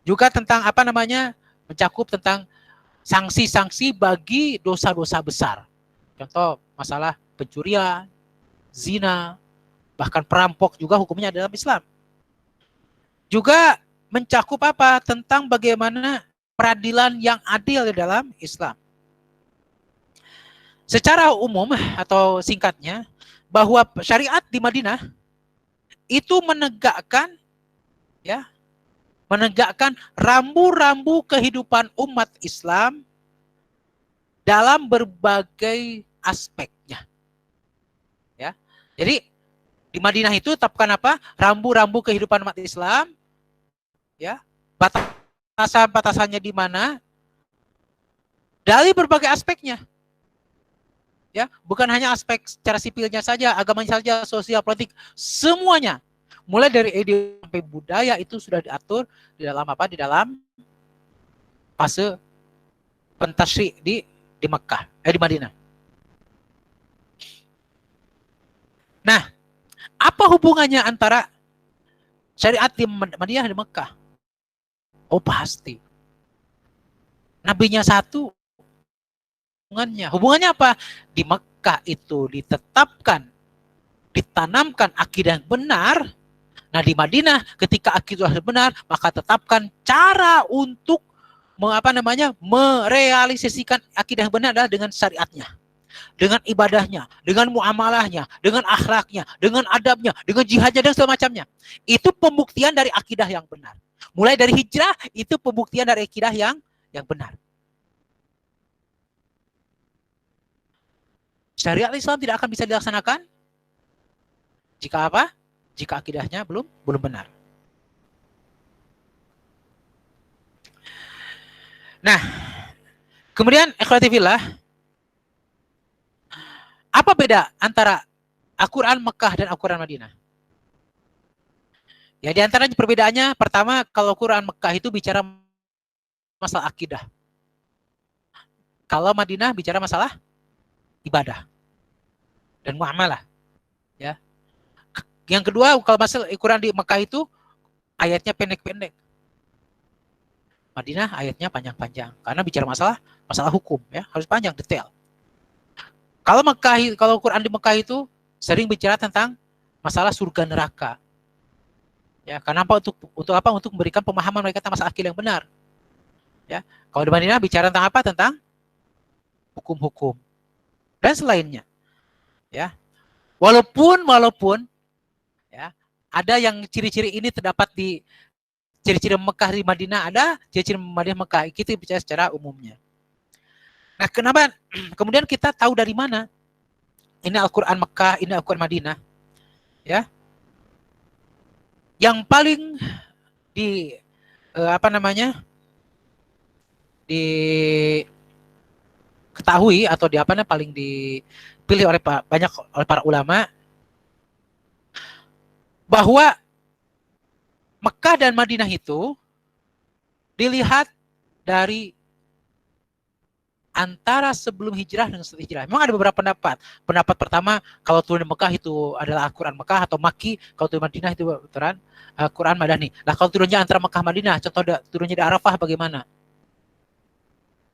Speaker 1: juga tentang mencakup tentang sanksi-sanksi bagi dosa-dosa besar. Contoh masalah pencurian, zina, bahkan perampok juga hukumnya dalam Islam. Juga mencakup tentang bagaimana peradilan yang adil di dalam Islam. Secara umum atau singkatnya, bahwa syariat di Madinah itu menegakkan rambu-rambu kehidupan umat Islam dalam berbagai aspeknya. Ya. Jadi di Madinah itu tetapkan rambu-rambu kehidupan umat Islam, ya. Batasan-batasannya di mana dari berbagai aspeknya. Ya, bukan hanya aspek secara sipilnya saja, agamanya saja, sosial, politik, semuanya. Mulai dari ideologi sampai budaya itu sudah diatur di dalam di dalam fase pentasyri di Mekah, di Madinah. Nah, Apa hubungannya antara syariat di Madinah dan Mekah? Oh pasti. Nabinya satu, hubungannya apa? Di Mekah itu ditanamkan akidah yang benar. Nah di Madinah ketika akidah yang benar, maka tetapkan cara untuk merealisasikan akidah yang benar adalah dengan syariatnya, dengan ibadahnya, dengan muamalahnya, dengan akhlaknya, dengan adabnya, dengan jihadnya dan segala macamnya. Itu pembuktian dari akidah yang benar. Mulai dari hijrah itu pembuktian dari akidah yang benar. Syariat Islam tidak akan bisa dilaksanakan jika apa? Jika akidahnya belum benar. Nah, kemudian ikhwati fillah, apa beda antara Al-Quran Mekah dan Al-Quran Madinah? Ya, di antaranya perbedaannya, pertama, kalau Quran Mekah itu bicara masalah akidah. Kalau Madinah bicara masalah ibadah dan muamalah. Ya. Yang kedua, kalau masalah Quran di Mekah itu ayatnya pendek-pendek. Madinah ayatnya panjang-panjang karena bicara masalah hukum, ya, harus panjang detail. Kalau Quran di Mekah itu sering bicara tentang masalah surga neraka. Ya, karena apa? Untuk apa? Untuk memberikan pemahaman mereka tentang masalah akil yang benar. Ya, kalau di Madinah bicara tentang apa? Tentang hukum-hukum dan selainnya. Ya, walaupun ya, ada yang ciri-ciri ini terdapat di ciri-ciri Mekah di Madinah, ada ciri-ciri Madinah Mekah. Kita bicara secara umumnya. Nah, kenapa kemudian kita tahu dari mana ini Al-Quran Mekah, ini Al-Quran Madinah? Ya, yang paling di diketahui atau paling dipilih oleh para ulama bahwa Mekah dan Madinah itu dilihat dari antara sebelum hijrah dan setelah hijrah. Memang ada beberapa pendapat. Pendapat pertama, kalau turun di Mekah itu adalah Al-Quran Mekah atau Maki, kalau turun Madinah itu Al-Quran Madani. Nah, kalau turunnya antara Mekah Madinah, contoh turunnya di Arafah bagaimana?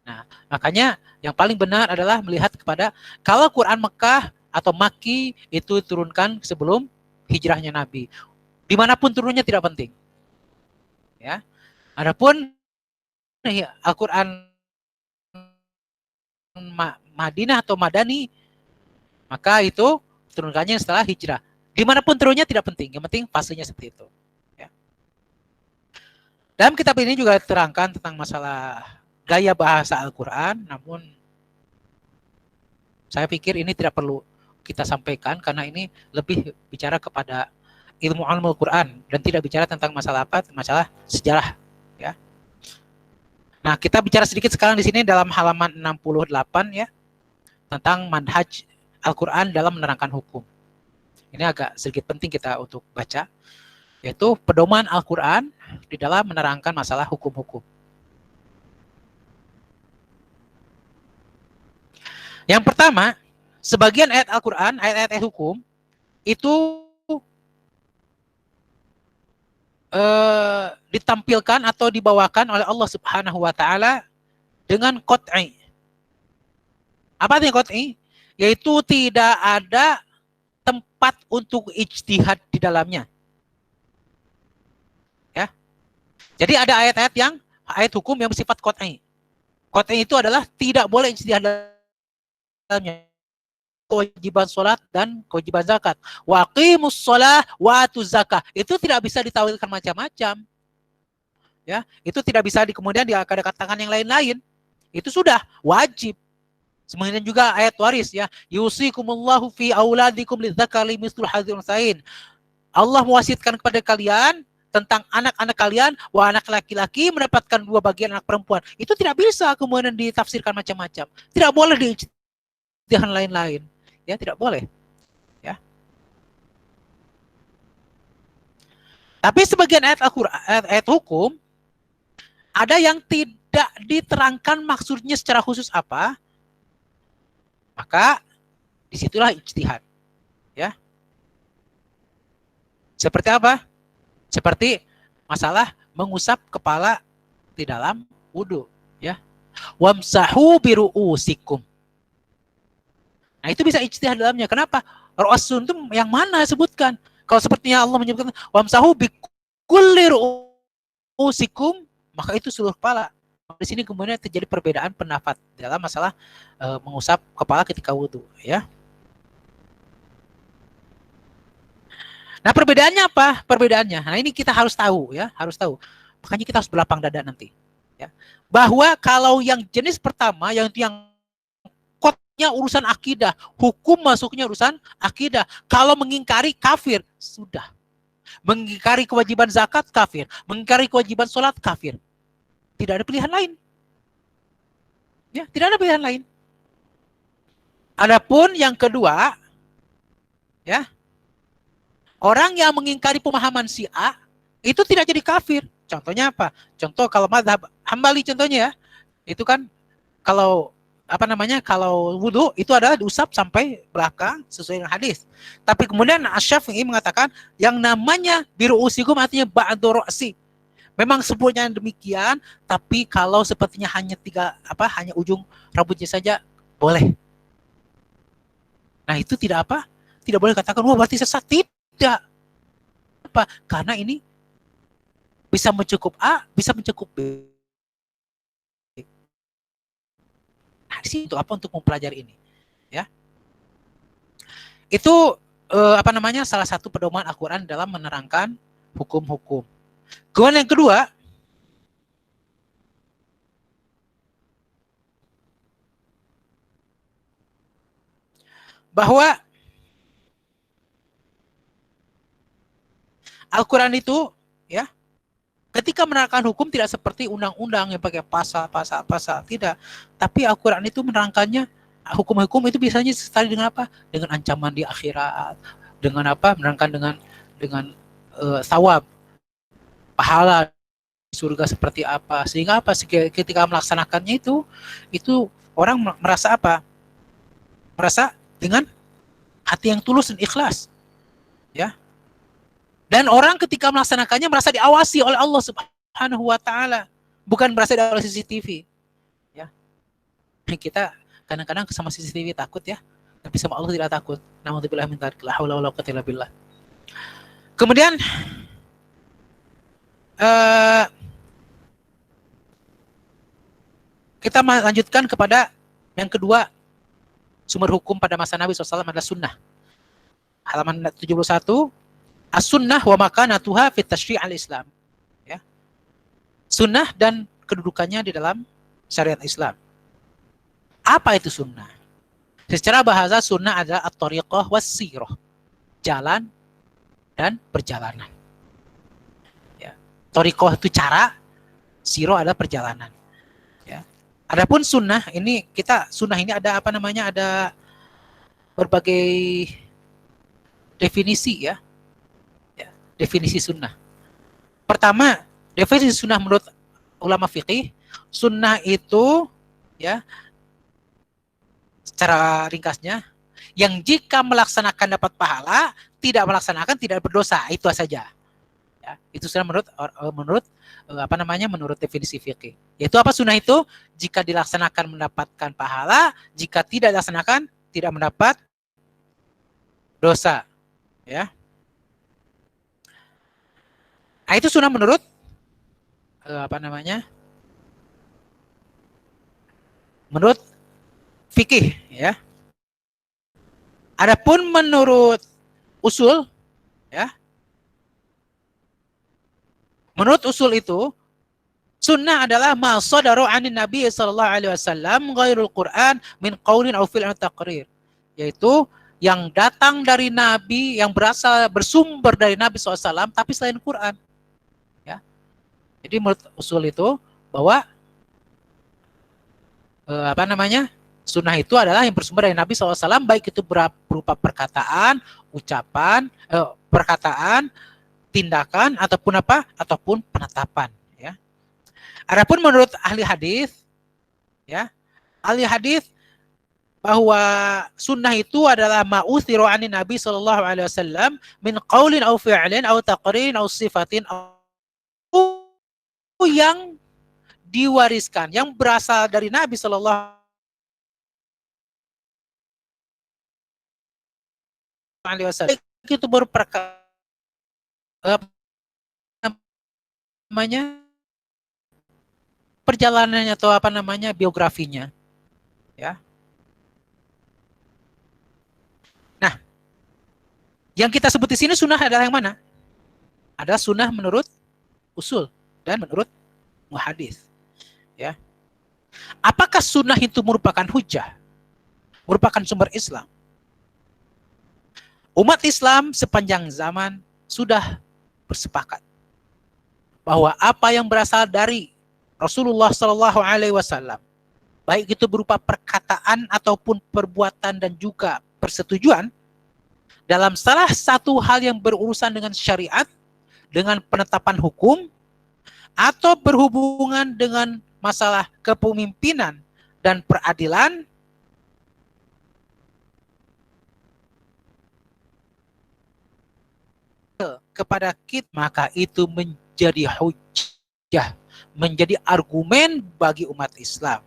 Speaker 1: Nah, makanya yang paling benar adalah melihat kepada kalau Quran Mekah atau Maki itu turunkan sebelum hijrahnya Nabi. Dimanapun turunnya tidak penting. Ya, adapun Al-Quran Madinah atau Madani, maka itu turunkannya setelah hijrah. Dimanapun turunnya tidak penting, yang penting fasenya seperti itu. Ya. Dalam kitab ini juga terangkan tentang masalah gaya bahasa Al-Quran, namun saya pikir ini tidak perlu kita sampaikan karena ini lebih bicara kepada ilmu Al-Quran dan tidak bicara tentang masalah masalah sejarah. Ya. Nah, kita bicara sedikit sekarang di sini dalam halaman 68 ya, tentang manhaj Al-Quran dalam menerangkan hukum. Ini agak sedikit penting kita untuk baca, yaitu pedoman Al-Quran di dalam menerangkan masalah hukum-hukum. Yang pertama, sebagian ayat Al-Quran, ayat-ayat hukum, itu ditampilkan atau dibawakan oleh Allah Subhanahu wa Ta'ala dengan qat'i. Apa artinya qat'i? Yaitu tidak ada tempat untuk ijtihad di dalamnya. Ya. Jadi ada ayat hukum yang bersifat qat'i. Qat'i itu adalah tidak boleh ijtihad dalamnya. Kewajiban sholat dan kewajiban zakat. Wa aqimus sholah wa atuz zakah. Itu tidak bisa ditawilkan macam-macam. Ya, itu tidak bisa kemudian dikatakan yang lain-lain. Itu sudah wajib. Kemudian juga ayat waris ya. Yusikumullahu fi auladikum lidzakari mislu hadzil unsayain. Allah mewasiatkan kepada kalian tentang anak-anak kalian, anak laki-laki mendapatkan 2 bagian anak perempuan. Itu tidak bisa kemudian ditafsirkan macam-macam. Tidak boleh diijtihad lain-lain. Ya, tidak boleh. Ya. Tapi sebagian ayat Al-Quran, ayat hukum, ada yang tidak diterangkan maksudnya secara khusus apa, maka disitulah ijtihad. Ya. Seperti apa? Seperti masalah mengusap kepala di dalam wudu, ya. Wamsahu biru'usikum. Nah, itu bisa ijtihad dalamnya. Kenapa? Rasul itu yang mana sebutkan? Kalau sepertinya Allah menyebutkan wamsahu bikulli ru'usikum, maka itu seluruh kepala. Di sini kemudian terjadi perbedaan pendapat dalam masalah mengusap kepala ketika wudu, ya. Nah, perbedaannya apa? Perbedaannya. Nah, ini kita harus tahu, ya, harus tahu. Makanya kita harus berlapang dada nanti, ya. Bahwa kalau yang jenis pertama, yang kotnya urusan akidah, hukum masuknya urusan akidah. Kalau mengingkari kafir, sudah. Mengingkari kewajiban zakat, kafir. Mengingkari kewajiban sholat, kafir. Tidak ada pilihan lain. Ya, tidak ada pilihan lain. Adapun yang kedua, ya, orang yang mengingkari pemahaman Syiah itu tidak jadi kafir. Contohnya apa? Contoh kalau mazhab Hambali contohnya, ya, itu kan kalau apa namanya, kalau wudu itu adalah diusap sampai belakang sesuai dengan hadis. Tapi kemudian Asy-Syafi'i mengatakan yang namanya biru'usikum artinya ba'du ra'si. Memang sebutnya demikian, tapi kalau sepertinya hanya hanya ujung rambutnya saja boleh. Nah, itu tidak apa? Tidak boleh katakan wah berarti sesat. Tidak. Apa? Karena ini bisa mencukup A, bisa mencukup B. Nah, di situ apa untuk mempelajari ini, ya? Itu salah satu pedoman Al-Qur'an dalam menerangkan hukum-hukum. Kemudian yang kedua, bahwa Al-Quran itu, ya, ketika menerangkan hukum tidak seperti undang-undang yang pakai pasal, tidak. Tapi Al-Quran itu menerangkannya, hukum-hukum itu biasanya disertai dengan apa? Dengan ancaman di akhirat, dengan apa? Menerangkan dengan thawab, pahala surga seperti apa, sehingga apa? Ketika melaksanakannya itu orang merasa apa? Merasa dengan hati yang tulus dan ikhlas, ya. Dan orang ketika melaksanakannya merasa diawasi oleh Allah Subhanahu wa taala, bukan merasa diawasi CCTV. Ya. Kita kadang-kadang sama CCTV takut, ya, tapi sama Allah tidak takut. Nauzubillah min dzalik, la haula wala quwwata illa billah. Kemudian kita melanjutkan kepada yang kedua, sumber hukum pada masa Nabi SAW adalah sunnah. Halaman 71, as-sunnah wa makanatuha fit tasyri' al-Islam. Ya. Sunnah dan kedudukannya di dalam syariat Islam. Apa itu sunnah? Secara bahasa sunnah adalah at-tariqah was-sirah. Jalan dan perjalanan. Ya. Tariqah itu cara, sirah adalah perjalanan. Ya. Adapun sunnah ini ada ada berbagai definisi, ya. Definisi sunnah. Pertama, definisi sunnah menurut ulama fikih, sunnah itu, ya, secara ringkasnya, yang jika melaksanakan dapat pahala, tidak melaksanakan tidak berdosa, itu saja. Ya, itu sudah menurut definisi fikih. Yaitu apa sunnah itu? Jika dilaksanakan mendapatkan pahala, jika tidak dilaksanakan tidak mendapat dosa, ya. Nah, itu sunnah menurut menurut fikih, ya. Adapun menurut usul, ya, menurut usul itu sunnah adalah ma shadara 'anin Nabi sallallahu alaihi wasallam ghairul Qur'an min qaulin aw fi'lin taqrir, yaitu yang datang dari Nabi, yang bersumber dari Nabi SAW tapi selain Quran. Jadi menurut usul itu bahwa sunnah itu adalah yang bersumber dari Nabi SAW, baik itu berupa perkataan, ucapan, tindakan ataupun penetapan. Ya. Adapun menurut ahli hadis, ya, ahli hadis bahwa sunnah itu adalah ma'uthiru anin Nabi sallallahu alaihi wasallam min qaulin aw fi'lin aw taqririn aw sifatin yang diwariskan, yang berasal dari Nabi sallallahu alaihi wasallam. Itu merupakan namanya perjalanannya atau apa namanya biografinya, ya. Nah, yang kita sebut di sini sunnah adalah yang mana? Ada sunnah menurut usul dan menurut muhadis, ya. Apakah sunnah itu merupakan hujah, merupakan sumber Islam? Umat Islam sepanjang zaman sudah bersepakat bahwa apa yang berasal dari Rasulullah Shallallahu Alaihi Wasallam, baik itu berupa perkataan ataupun perbuatan dan juga persetujuan dalam salah satu hal yang berurusan dengan syariat, dengan penetapan hukum, atau berhubungan dengan masalah kepemimpinan dan peradilan, kepada kita, maka itu menjadi hujjah, menjadi argumen bagi umat Islam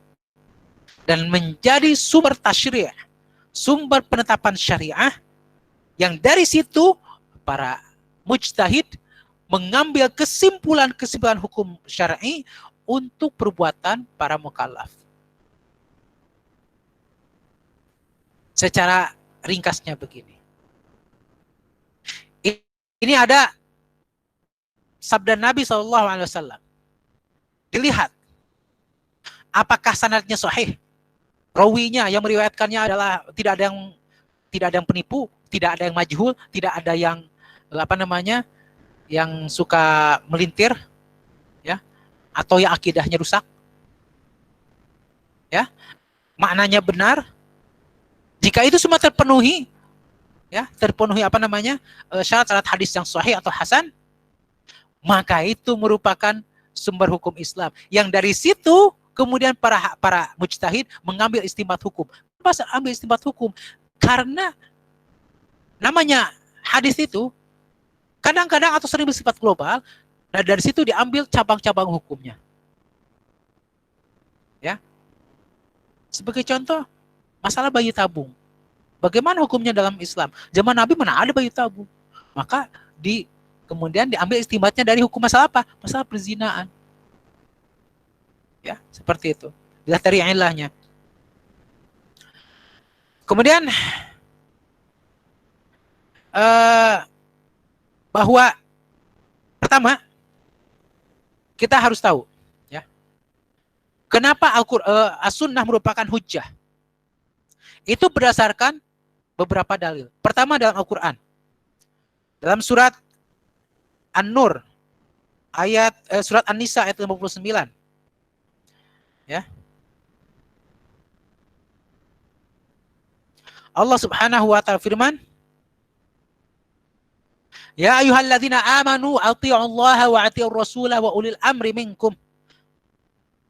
Speaker 1: dan menjadi sumber tasyri', sumber penetapan syariah, yang dari situ para mujtahid mengambil kesimpulan-kesimpulan hukum syar'i untuk perbuatan para mukallaf. Secara ringkasnya begini. Ini ada sabda Nabi SAW. Dilihat apakah sanadnya sahih. Rawinya yang meriwayatkannya adalah tidak ada yang penipu, tidak ada yang majhul, tidak ada yang apa namanya, yang suka melintir, ya, atau yang akidahnya rusak, ya, maknanya benar. Jika itu semua terpenuhi, ya, terpenuhi apa namanya, syarat-syarat hadis yang sahih atau hasan, maka itu merupakan sumber hukum Islam. Yang dari situ kemudian para mujtahid mengambil istinbat hukum. Kenapa ambil istinbat hukum? Karena namanya hadis itu kadang-kadang atau sering bersifat global, dan dari situ diambil cabang-cabang hukumnya. Ya. Sebagai contoh, masalah bayi tabung. Bagaimana hukumnya dalam Islam? Zaman Nabi mana ada bayi tabung? Maka kemudian diambil istimbatnya dari hukum masalah apa? Masalah perzinaan. Ya, seperti itu. Dilihat dari ilahnya. Kemudian bahwa pertama kita harus tahu, ya, kenapa as-sunnah merupakan hujjah. Itu berdasarkan beberapa dalil. Pertama dalam Al-Quran, dalam surat An-Nur surat An-Nisa ayat 59, ya, Allah Subhanahu wa ta'ala firman, ya ayyuhalladzina amanu athi'ullaha wa athi'ur rasulah wa ulil amri minkum.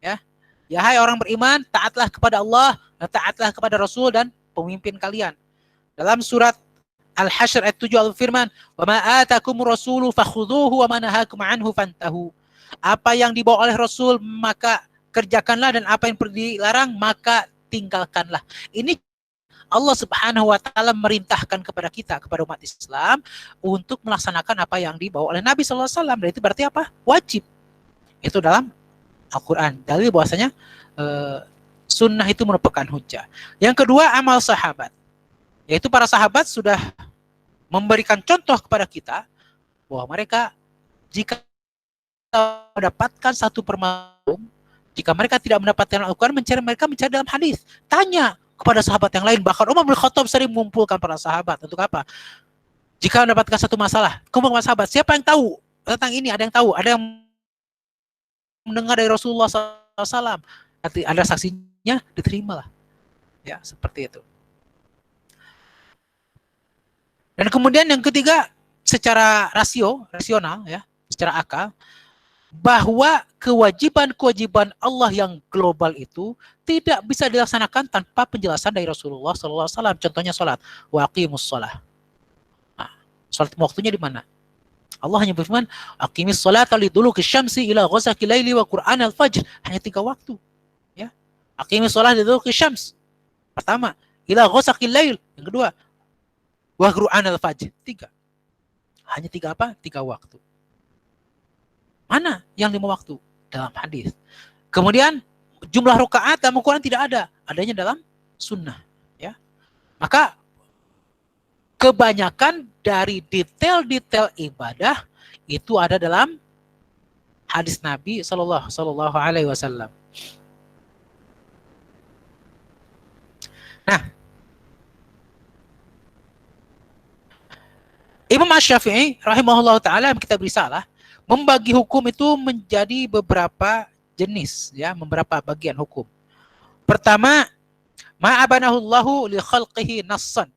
Speaker 1: Ya. Ya hai orang beriman, taatlah kepada Allah, taatlah kepada Rasul dan pemimpin kalian. Dalam surat Al-Hasyr ayat 7 Allah firman, wa ma atakumur rasulu fakhudhuhu wa ma nahakum anhu fantahu. Apa yang dibawa oleh Rasul maka kerjakanlah, dan apa yang dilarang maka tinggalkanlah. Ini Allah Subhanahu wa ta'ala merintahkan kepada kita, kepada umat Islam, untuk melaksanakan apa yang dibawa oleh Nabi sallallahu alaihi wasallam. Dan itu berarti apa? Wajib. Itu dalam Al-Quran. Dalil bahwasanya sunnah itu merupakan hujjah. Yang kedua, amal sahabat. Yaitu para sahabat sudah memberikan contoh kepada kita bahwa mereka jika mendapatkan satu permasalahan, jika mereka tidak mendapatkan Al-Quran, mereka mencari dalam hadis. Tanya kepada sahabat yang lain. Bahkan Umar bin Khattab sering mengumpulkan para sahabat. Untuk apa? Jika mendapatkan satu masalah, kumpul sahabat. Siapa yang tahu tentang ini? Ada yang tahu? Ada yang mendengar dari Rasulullah SAW? Ada saksinya, diterimalah. Ya, seperti itu. Dan kemudian yang ketiga, secara rasional, ya, secara akal, bahwa kewajiban-kewajiban Allah yang global itu tidak bisa dilaksanakan tanpa penjelasan dari Rasulullah SAW. Contohnya sholat. Wa aqimus sholah. Nah, sholat waktunya di mana? Allah hanya berfirman, aqimis sholata liduluki syamsi ila ghasaqil laili wa qur'an al-fajr. Hanya 3 waktu. Ya. Aqimis sholat liduluki syams. Pertama, ila ghasaqil lail. Yang kedua, wa qur'an al-fajr. 3. Hanya 3 apa? 3 waktu. Mana yang 5 waktu? Dalam hadis. Kemudian jumlah rakaat dalam Al-Quran tidak ada, adanya dalam sunnah. Ya, maka kebanyakan dari detail-detail ibadah itu ada dalam hadis Nabi Sallallahu Alaihi Wasallam. Nah, Imam Asy-Syafi'i rahimahullah taala kita berisalah membagi hukum itu menjadi beberapa jenis, ya, beberapa bagian hukum. Pertama, ma'abanahullahu li khalqihi nassan,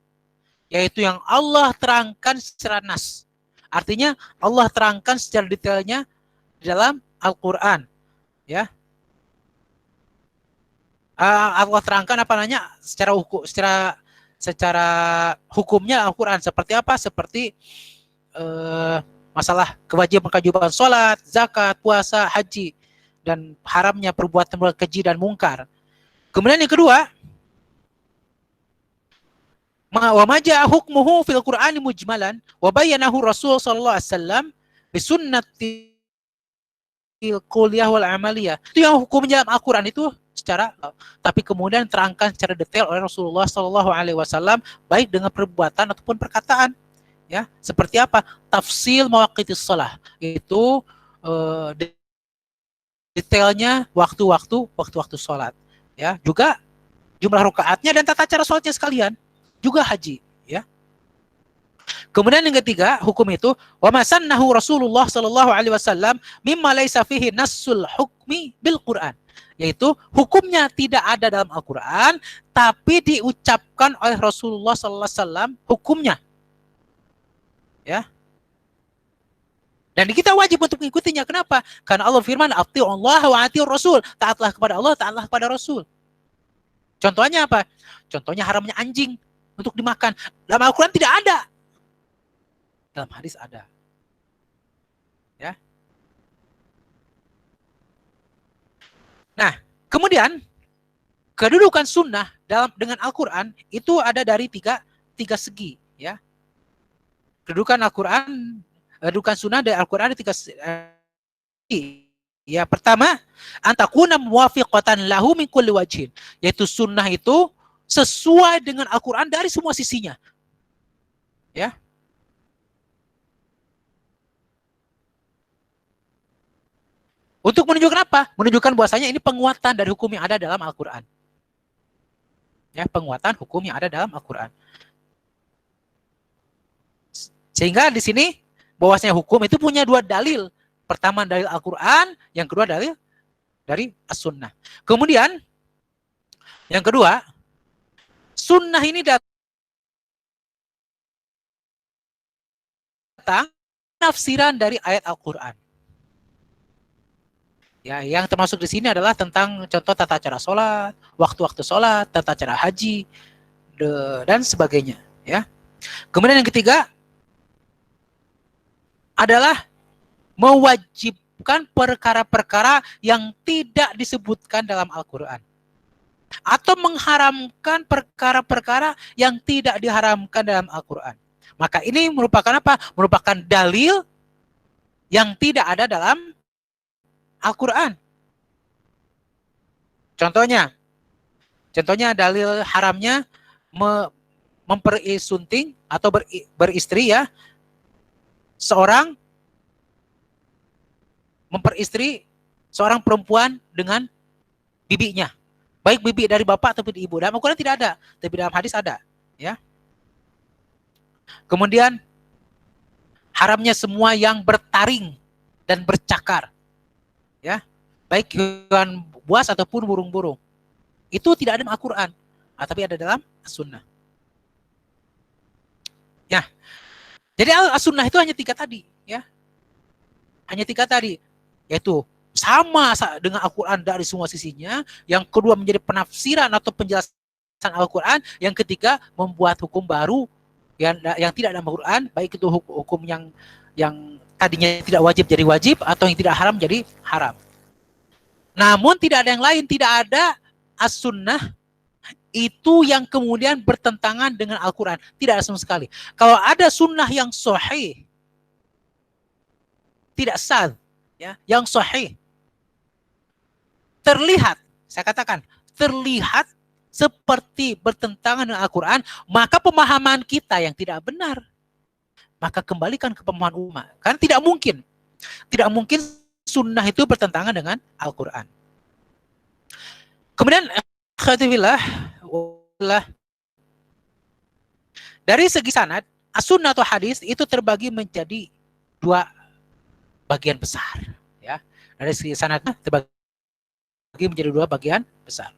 Speaker 1: yaitu yang Allah terangkan secara nas. Artinya Allah terangkan secara detailnya di dalam Al-Qur'an, ya. Allah terangkan apa namanya secara hukum, secara hukumnya Al-Qur'an seperti apa? Seperti kewajiban sholat, zakat, puasa, haji, dan haramnya perbuatan keji dan mungkar. Kemudian yang kedua, wa maja hukmuhu fil Qur'ani mujmalan wa bayyanahu Rasul sallallahu alaihi wasallam bi sunnatil kulliyah wal amaliyah. Itu yang hukumnya Al-Qur'an itu secara, tapi kemudian terangkan secara detail oleh Rasulullah sallallahu alaihi wasallam baik dengan perbuatan ataupun perkataan. Ya, seperti apa? Tafsil mawaqitis shalah. Itu detailnya waktu-waktu sholat. Ya, juga jumlah rakaatnya dan tata cara sholatnya sekalian. Juga haji, ya. Kemudian yang ketiga, hukum itu wa masannahu Rasulullah sallallahu alaihi wasallam mimma laisa fihi nassul hukmi bil Qur'an, yaitu hukumnya tidak ada dalam Al-Qur'an tapi diucapkan oleh Rasulullah sallallahu alaihi wasallam hukumnya. Ya. Dan kita wajib untuk mengikutinya. Kenapa? Karena Allah firman, "Atii'ullah wa atii'ur Rasul." Taatlah kepada Allah, taatlah kepada Rasul. Contohnya apa? Contohnya haramnya anjing untuk dimakan. Dalam Al-Quran tidak ada. Dalam hadis ada. Ya. Nah, kemudian kedudukan sunnah dengan Al-Quran itu ada dari tiga segi. Ya. Kedudukan Al-Quran, kedudukan sunnah dari Al-Quran ada 3 segi. Ya, pertama, antakuna muwafiqatan lahu min kulli wajhin, yaitu sunnah itu sesuai dengan Al-Quran dari semua sisinya. Ya. Untuk menunjukkan apa? Menunjukkan bahwasanya ini penguatan dari hukum yang ada dalam Al-Quran. Ya, penguatan hukum yang ada dalam Al-Quran. Sehingga di sini bahwasanya hukum itu punya 2 dalil. Pertama dalil Al-Quran, yang kedua dalil dari As-Sunnah. Kemudian yang kedua, Sunnah ini datang tafsiran dari ayat Al-Quran. Ya, yang termasuk di sini adalah tentang contoh tata cara sholat, waktu-waktu sholat, tata cara haji, dan sebagainya. Ya. Kemudian yang ketiga adalah mewajibkan perkara-perkara yang tidak disebutkan dalam Al-Quran, atau mengharamkan perkara-perkara yang tidak diharamkan dalam Al-Quran. Maka ini merupakan apa? Merupakan dalil yang tidak ada dalam Al-Quran. Contohnya dalil haramnya memperisunting atau beristri, ya. Seorang memperistri seorang perempuan dengan bibinya, baik bibi dari bapak ataupun ibu. Dalam Al-Quran tidak ada, tapi dalam hadis ada. Ya. Kemudian haramnya semua yang bertaring dan bercakar, ya, baik hewan buas ataupun burung-burung. Itu tidak ada dalam Al-Quran, tapi ada dalam As-Sunnah. Ya. Jadi As-Sunnah itu hanya 3 tadi, ya. Hanya 3 tadi. yaitu sama dengan Al-Quran dari semua sisinya. Yang kedua menjadi penafsiran atau penjelasan Al-Quran. Yang ketiga membuat hukum baru yang tidak dalam Al-Quran, baik itu hukum yang tadinya tidak wajib jadi wajib atau yang tidak haram jadi haram. Namun tidak ada yang lain, tidak ada as-sunnah itu yang kemudian bertentangan dengan Al-Quran. Tidak ada sama sekali. Kalau ada sunnah yang sahih, tidak sah, ya, yang sahih, terlihat, saya katakan, terlihat seperti bertentangan dengan Al-Quran, maka pemahaman kita yang tidak benar. Maka kembalikan ke pemahaman umat. Karena tidak mungkin sunnah itu bertentangan dengan Al-Quran. Kemudian, dari segi sanad, as-sunnah atau hadis itu terbagi menjadi dua bagian besar. Ya, dari segi sanad terbagi menjadi dua bagian besar.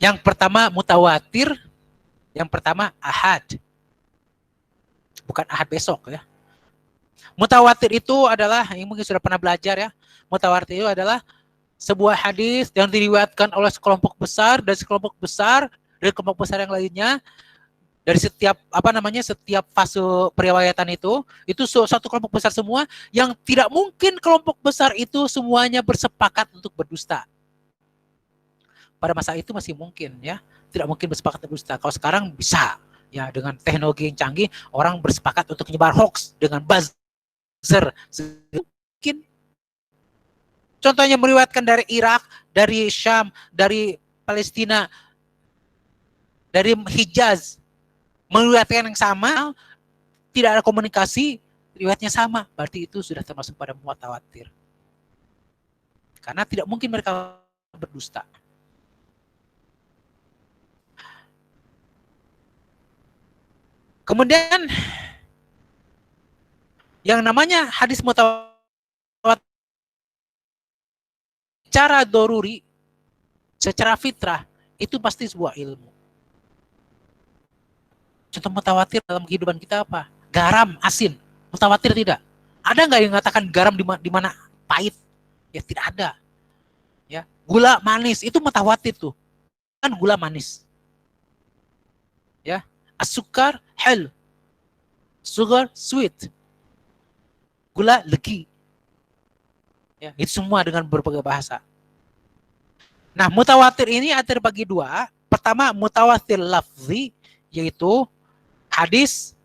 Speaker 1: Yang pertama mutawatir, yang pertama ahad. Bukan ahad besok ya. Mutawatir itu adalah, yang mungkin sudah pernah belajar ya. Mutawatir itu adalah sebuah hadis yang diriwayatkan oleh sekelompok besar dan sekelompok besar dari kelompok besar yang lainnya. Dari setiap setiap fase periwayatan itu satu kelompok besar semua, yang tidak mungkin kelompok besar itu semuanya bersepakat untuk berdusta. Pada masa itu masih mungkin ya, tidak mungkin bersepakat berdusta. Kalau sekarang bisa ya, dengan teknologi yang canggih orang bersepakat untuk menyebar hoax dengan buzzer. Mungkin. Contohnya meriwayatkan dari Irak, dari Syam, dari Palestina, dari Hijaz, meriwayatkan yang sama, tidak ada komunikasi, riwayatnya sama, berarti itu sudah termasuk pada mutawatir. Karena tidak mungkin mereka berdusta. Kemudian yang namanya hadis mutawatir secara doruri, secara fitrah, itu pasti sebuah ilmu. Contoh mutawatir dalam kehidupan kita apa? Garam, asin. Mutawatir tidak? Ada nggak yang mengatakan garam di mana pahit? Ya tidak ada. Ya, gula manis itu mutawatir tuh. Kan gula manis. Ya, asukar hel. Sugar sweet. Gula legi. Ya, itu semua dengan berbagai bahasa. Nah, mutawatir ini ada terbagi dua. Pertama, mutawatir lafzi, yaitu hadis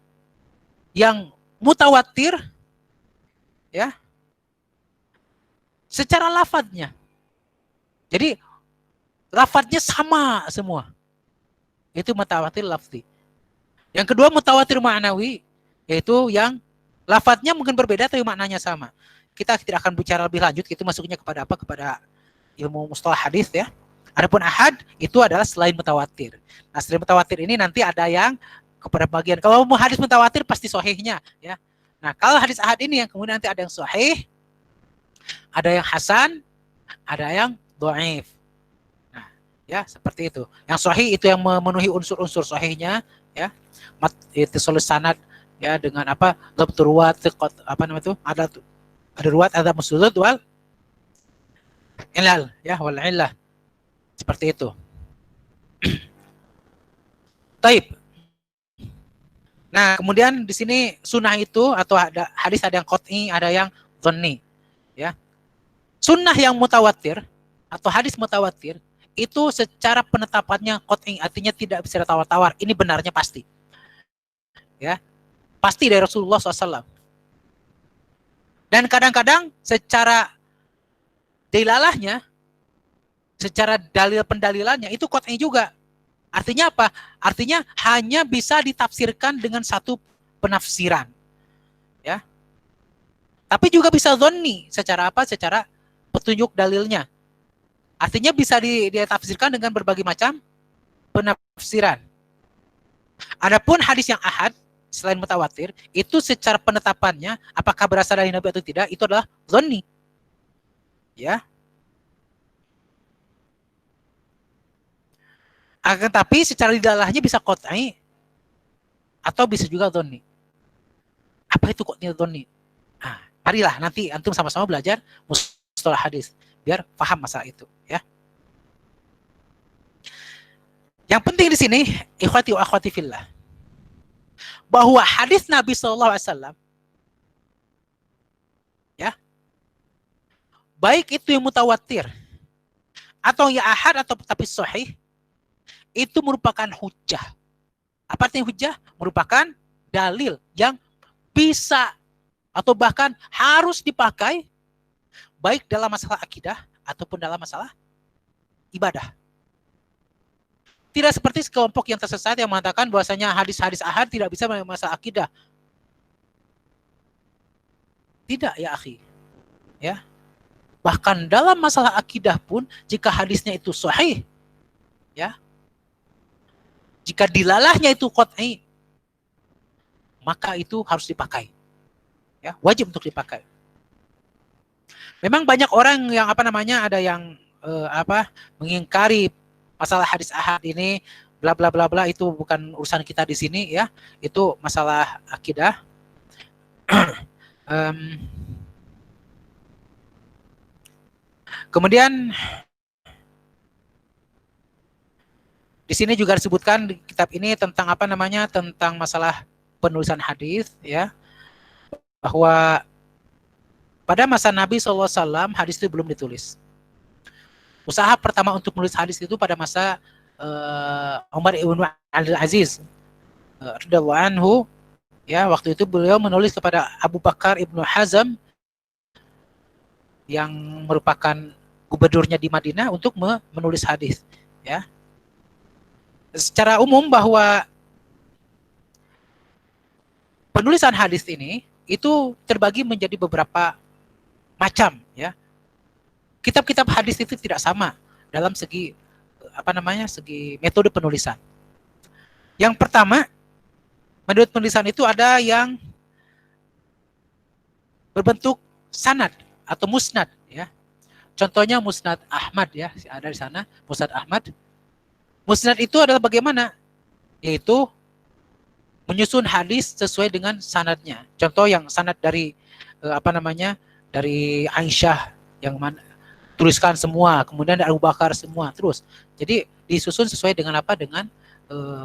Speaker 1: yang mutawatir ya secara lafadznya. Jadi lafadznya sama semua. Itu mutawatir lafzi. Yang kedua mutawatir ma'nawi, yaitu yang lafadznya mungkin berbeda tapi maknanya sama. Kita tidak akan bicara lebih lanjut, itu masuknya kepada apa? Kepada ilmu mustalah hadis ya. Adapun ahad itu adalah selain mutawatir. Nah, selain mutawatir ini nanti ada yang kepada bagian, kalau mau hadis mutawatir pasti sahihnya ya. Nah, kalau hadis ahad ini yang kemudian nanti ada yang sahih, ada yang hasan, ada yang dhaif. Nah, ya seperti itu. Yang sahih itu yang memenuhi unsur-unsur sahihnya ya. Ittisalus sanad ya, dengan apa? Dhabtur ruwat, apa namanya itu? Ada ruwat, ada musnad wal ilal ya, wal illah. Seperti itu. Taib. Nah, kemudian di sini sunnah itu atau ada hadis, ada yang qat'i, ada yang dhanni ya. Sunnah yang mutawatir atau hadis mutawatir itu secara penetapannya qat'i, artinya tidak bisa tawar-tawar. Ini benarnya pasti. Ya. Pasti dari Rasulullah SAW. Dan kadang-kadang secara dilalahnya, secara dalil pendalilannya itu qat'i juga. Artinya apa? Artinya hanya bisa ditafsirkan dengan satu penafsiran. Ya. Tapi juga bisa dhanni, secara apa? Secara petunjuk dalilnya. Artinya bisa ditafsirkan dengan berbagai macam penafsiran. Adapun hadis yang ahad selain mutawatir, itu secara penetapannya apakah berasal dari Nabi atau tidak, itu adalah dhanni. Ya. Akan tapi secara dilalahnya bisa qat'i atau bisa juga dhonni. Apa itu qat'i dhonni? Nah, marilah nanti antum sama-sama belajar mustalah hadis biar paham masalah itu, ya. Yang penting di sini, ikhwati wa akhwati fillah, bahwa hadis Nabi SAW, ya, baik itu yang mutawatir atau yang ahad atau tapi sahih, itu merupakan hujjah. Apa artinya hujjah? Merupakan dalil yang bisa atau bahkan harus dipakai baik dalam masalah akidah ataupun dalam masalah ibadah. Tidak seperti kelompok yang tersesat yang mengatakan bahwasanya hadis-hadis ahad tidak bisa masalah akidah. Tidak, ya akhi. Ya. Bahkan dalam masalah akidah pun jika hadisnya itu sahih, ya. Jika dilalahnya itu qat'i, maka itu harus dipakai. Ya, wajib untuk dipakai. Memang banyak orang yang ada yang mengingkari masalah hadis ahad ini, bla bla bla bla, itu bukan urusan kita di sini, ya. Itu masalah akidah. Kemudian di sini juga disebutkan di kitab ini tentang tentang masalah penulisan hadis, ya, bahwa pada masa Nabi SAW hadis itu belum ditulis. Usaha pertama untuk menulis hadis itu pada masa Umar ibn Abdul Aziz radhiyallahu anhu, ya, waktu itu beliau menulis kepada Abu Bakar ibnu Hazm yang merupakan gubernurnya di Madinah untuk menulis hadis, ya. Secara umum bahwa penulisan hadis ini itu terbagi menjadi beberapa macam, ya. Kitab-kitab hadis itu tidak sama dalam segi segi metode penulisan. Yang pertama, menurut penulisan itu ada yang berbentuk sanad atau musnad, ya. Contohnya Musnad Ahmad, ya, ada di sana Musnad Ahmad. Musnad itu adalah bagaimana? Yaitu menyusun hadis sesuai dengan sanadnya. Contoh yang sanad dari dari Aisyah yang tuliskan semua, kemudian dari Abu Bakar semua, terus. Jadi disusun sesuai dengan dengan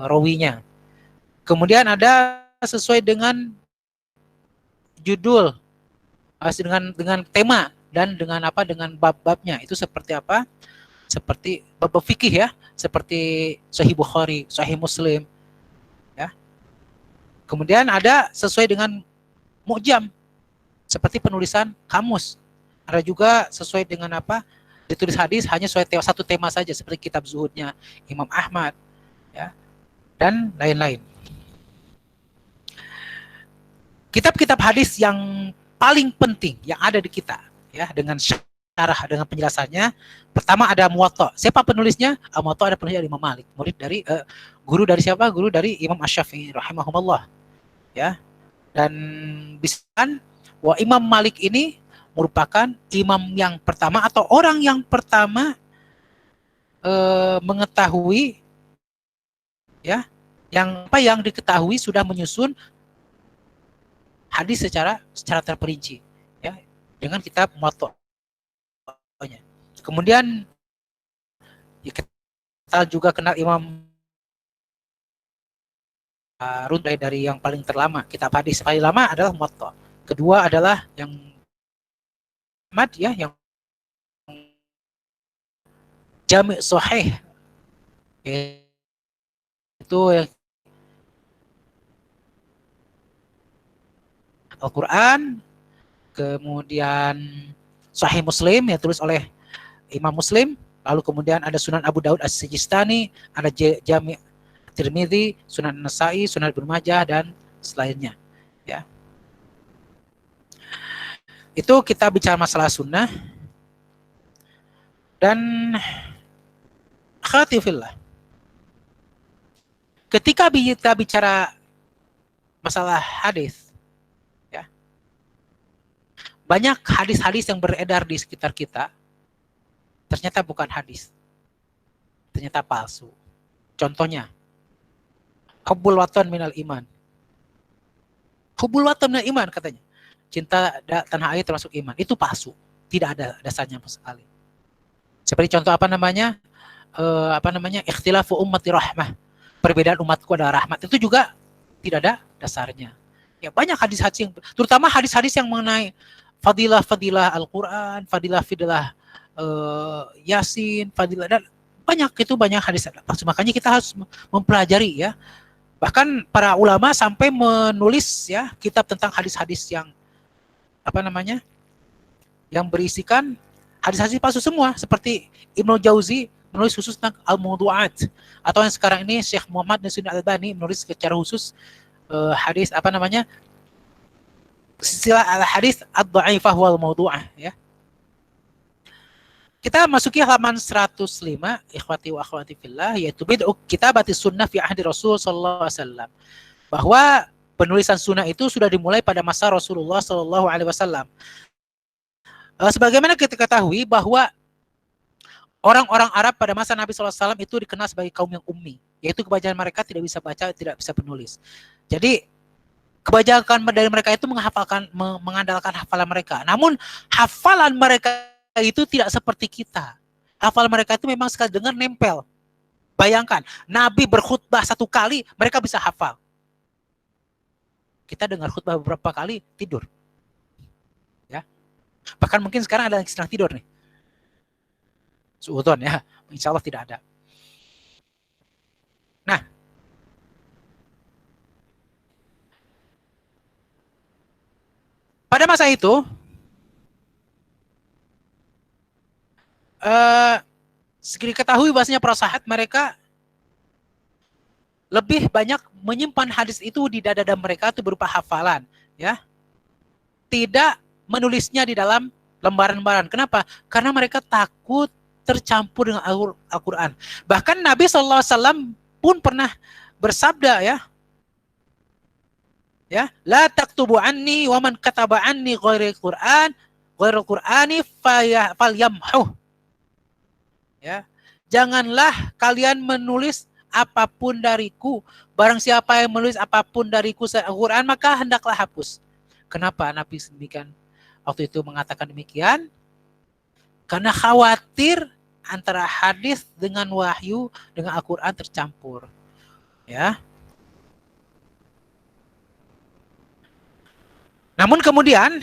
Speaker 1: rawinya. Kemudian ada sesuai dengan judul, dengan tema dan dengan dengan bab-babnya. Itu seperti apa? Seperti bab fikih, ya, seperti Sahih Bukhari, Sahih Muslim, ya. Kemudian ada sesuai dengan mu'jam, seperti penulisan kamus. Ada juga sesuai dengan ditulis hadis hanya sesuai satu tema saja, seperti kitab Zuhudnya Imam Ahmad, ya, dan lain-lain. Kitab-kitab hadis yang paling penting yang ada di kita, ya, dengan syarah, dengan penjelasannya, pertama ada Muwatta. Siapa penulisnya? Muwatta ada penulisnya Imam Malik, murid dari guru dari siapa? Guru dari Imam Asy-Syafi'i rahimahumullah, ya. Dan disebutkan bahwa Imam Malik ini merupakan imam yang pertama atau orang yang pertama mengetahui, ya, yang diketahui sudah menyusun hadis secara terperinci, ya, dengan kitab Muwatta. Kemudian ya, kita juga kenal Imam Harun dari yang paling terlama. Kitab hadis paling lama adalah Muwatta. Kedua adalah yang Ahmad, ya, yang Jami' Sahih, itu yang Al-Quran. Kemudian Sahih Muslim yang tulis oleh Imam Muslim. Lalu kemudian ada Sunan Abu Daud As-Sijistani, ada Jami' Tirmidzi, Sunan Nasa'i, Sunan Ibnu Majah, dan selainnya, ya. Itu kita bicara masalah sunnah. Dan khatifillah, ketika kita bicara masalah hadis, ya, banyak hadis-hadis yang beredar di sekitar kita ternyata bukan hadis, ternyata palsu. Contohnya, hubbul watan minal iman. Hubbul watan minal iman katanya. Cinta tanah air termasuk iman. Itu palsu. Tidak ada dasarnya sama sekali. Seperti contoh ikhtilafu ummati rahmah. Perbedaan umatku adalah rahmat. Itu juga tidak ada dasarnya. Ya banyak hadis-hadis yang, terutama hadis-hadis yang mengenai fadilah Al-Quran, fadilah Yasin, fadilah, dan banyak hadis. Makanya kita harus mempelajari ya. Bahkan para ulama sampai menulis ya kitab tentang hadis-hadis yang yang berisikan hadis-hadis palsu semua, seperti Ibnu Jauzi menulis khusus tentang al-mawdu'at, atau yang sekarang ini Syekh Muhammad Nasiruddin Al-Albani menulis secara khusus hadis silsilah al-hadis ad-dha'ifah wal mawdu'ah ya. Kita masuki halaman 105, ikhwati wa akhwati fillah, yaitu bid'u kitabati sunnah fi ahdi Rasul sallallahu alaihi wasallam. Bahwa penulisan sunnah itu sudah dimulai pada masa Rasulullah sallallahu alaihi wasallam. Sebagaimana kita ketahui bahwa orang-orang Arab pada masa Nabi sallallahu alaihi wasallam itu dikenal sebagai kaum yang ummi, yaitu kebanyakan mereka tidak bisa baca, tidak bisa menulis. Jadi kebanyakan dari mereka itu mengandalkan hafalan mereka. Namun hafalan mereka itu tidak seperti kita. Hafalan mereka itu memang sekali dengar nempel. Bayangkan, Nabi berkhutbah 1 kali, mereka bisa hafal. Kita dengar khutbah beberapa kali, tidur. Ya. Bahkan mungkin sekarang ada yang sedang tidur nih. Suudon ya, insya Allah tidak ada. Nah, pada masa itu, diketahui bahasanya para sahabat mereka lebih banyak menyimpan hadis itu di dada mereka itu berupa hafalan, ya. Tidak menulisnya di dalam lembaran-lembaran. Kenapa? Karena mereka takut tercampur dengan Al-Quran. Bahkan Nabi SAW pun pernah bersabda ya, la taktubu anni wa man kataba anni ghairil Qur'ani falyamhuh. Ya, janganlah kalian menulis apapun dariku. Barang siapa yang menulis apapun dariku Al-Quran, maka hendaklah hapus. Kenapa Nabi demikian waktu itu mengatakan demikian? Karena khawatir antara hadis dengan wahyu dengan Al-Quran tercampur. Ya. Namun kemudian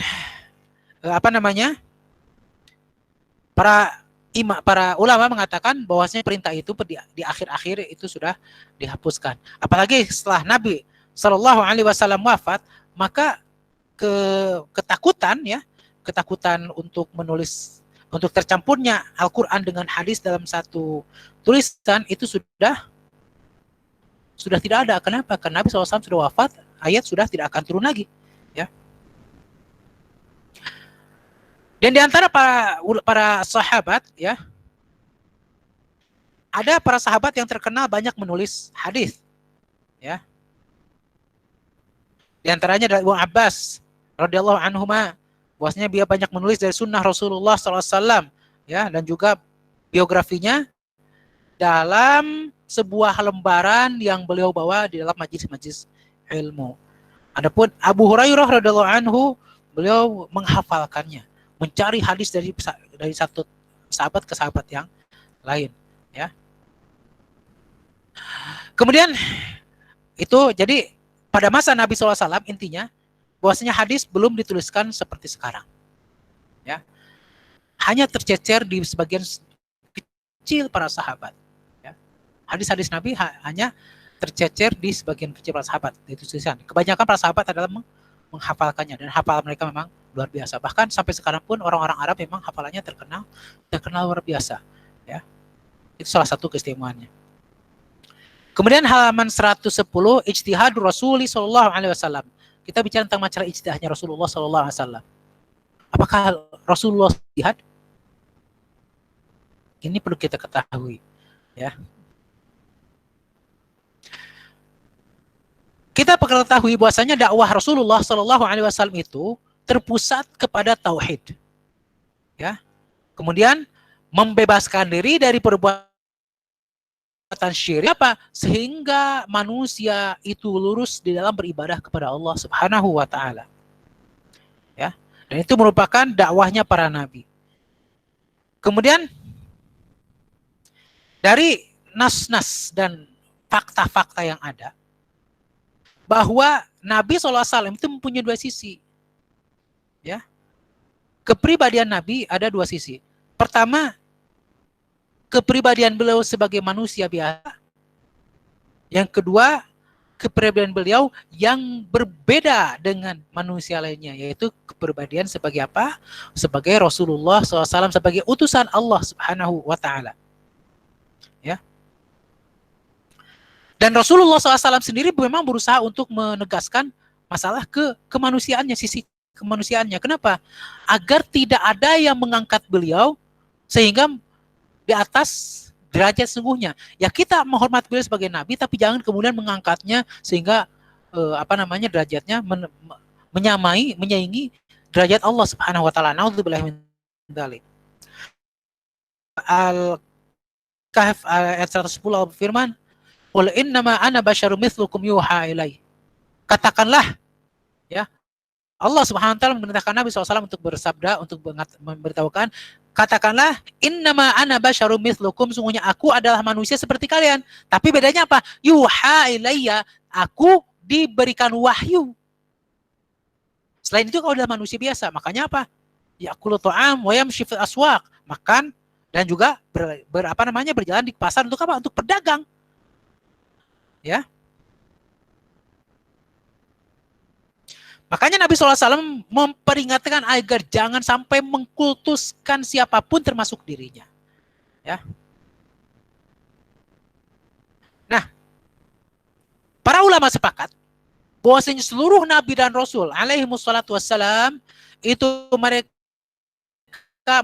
Speaker 1: para ulama mengatakan bahwasanya perintah itu di akhir-akhir itu sudah dihapuskan. Apalagi setelah Nabi Shallallahu Alaihi Wasallam wafat, maka ketakutan untuk menulis, untuk tercampurnya Al-Quran dengan hadis dalam satu tulisan itu sudah tidak ada. Kenapa? Karena Nabi SAW sudah wafat, ayat sudah tidak akan turun lagi. Ya. Dan di antara para sahabat, ya, ada para sahabat yang terkenal banyak menulis hadis, ya. Di antaranya adalah Ibnu Abbas radhiyallahu anhuma, bahwasanya dia banyak menulis dari sunnah Rasulullah SAW, ya, dan juga biografinya dalam sebuah lembaran yang beliau bawa di dalam majlis-majlis ilmu. Adapun Abu Hurairah radhiyallahu anhu, beliau menghafalkannya, mencari hadis dari satu sahabat ke sahabat yang lain, ya. Kemudian itu jadi pada masa Nabi SAW intinya bahwasanya hadis belum dituliskan seperti sekarang, ya. Hanya tercecer di sebagian kecil para sahabat, ya. Hadis-hadis Nabi hanya tercecer di sebagian kecil para sahabat itu tulisan. Kebanyakan para sahabat adalah menghafalkannya, dan hafalan mereka memang luar biasa. Bahkan sampai sekarang pun orang-orang Arab memang hafalannya terkenal luar biasa, ya. Itu salah satu keistimewaannya. Kemudian halaman 110, ijtihad Rasulullah sallallahu alaihi wasallam. Kita bicara tentang masalah ijtihadnya Rasulullah sallallahu alaihi wasallam. Apakah Rasulullah ijtihad? Ini perlu kita ketahui, ya. Kita perlu ketahui bahwasanya dakwah Rasulullah sallallahu alaihi wasallam itu terpusat kepada tauhid, ya. Kemudian membebaskan diri dari perbuatan syirik apa? Sehingga manusia itu lurus di dalam beribadah kepada Allah Subhanahu wa taala. Ya. Dan itu merupakan dakwahnya para nabi. Kemudian dari nas-nas dan fakta-fakta yang ada bahwa Nabi SAW itu mempunyai dua sisi. Ya. Kepribadian Nabi ada dua sisi. Pertama, kepribadian beliau sebagai manusia biasa. Yang kedua, kepribadian beliau yang berbeda dengan manusia lainnya, yaitu kepribadian sebagai apa? Sebagai Rasulullah SAW, sebagai utusan Allah Subhanahu wa taala. Ya. Dan Rasulullah SAW sendiri memang berusaha untuk menegaskan masalah kemanusiaannya, sisi kemanusiaannya. Kenapa? Agar tidak ada yang mengangkat beliau sehingga di atas derajat sungguhnya. Ya, kita menghormati beliau sebagai nabi, tapi jangan kemudian mengangkatnya sehingga derajatnya menyaingi derajat Allah Subhanahu wa taala. Nauzubillahi min dzalik. Al-Kahf ayat 110 Allah berfirman, "Qul innama ana basyarum mithlukum yuha ilai." Katakanlah, ya, Allah Subhanahu wa taala memerintahkan Nabi SAW untuk bersabda, untuk memberitahukan, katakanlah, innama ana basyarum mithlukum, sungguhnya aku adalah manusia seperti kalian. Tapi bedanya apa? Yuha ilayya, aku diberikan wahyu. Selain itu kau adalah manusia biasa. Makanya apa? Ya'kulu ta'am wa yamshi fil aswaq, makan dan juga berjalan di pasar untuk apa? Untuk berdagang. Ya. Makanya Nabi SAW memperingatkan agar jangan sampai mengkultuskan siapapun termasuk dirinya. Ya. Nah, para ulama sepakat bahwasanya seluruh Nabi dan Rasul alaihi wassalatu wassalam itu mereka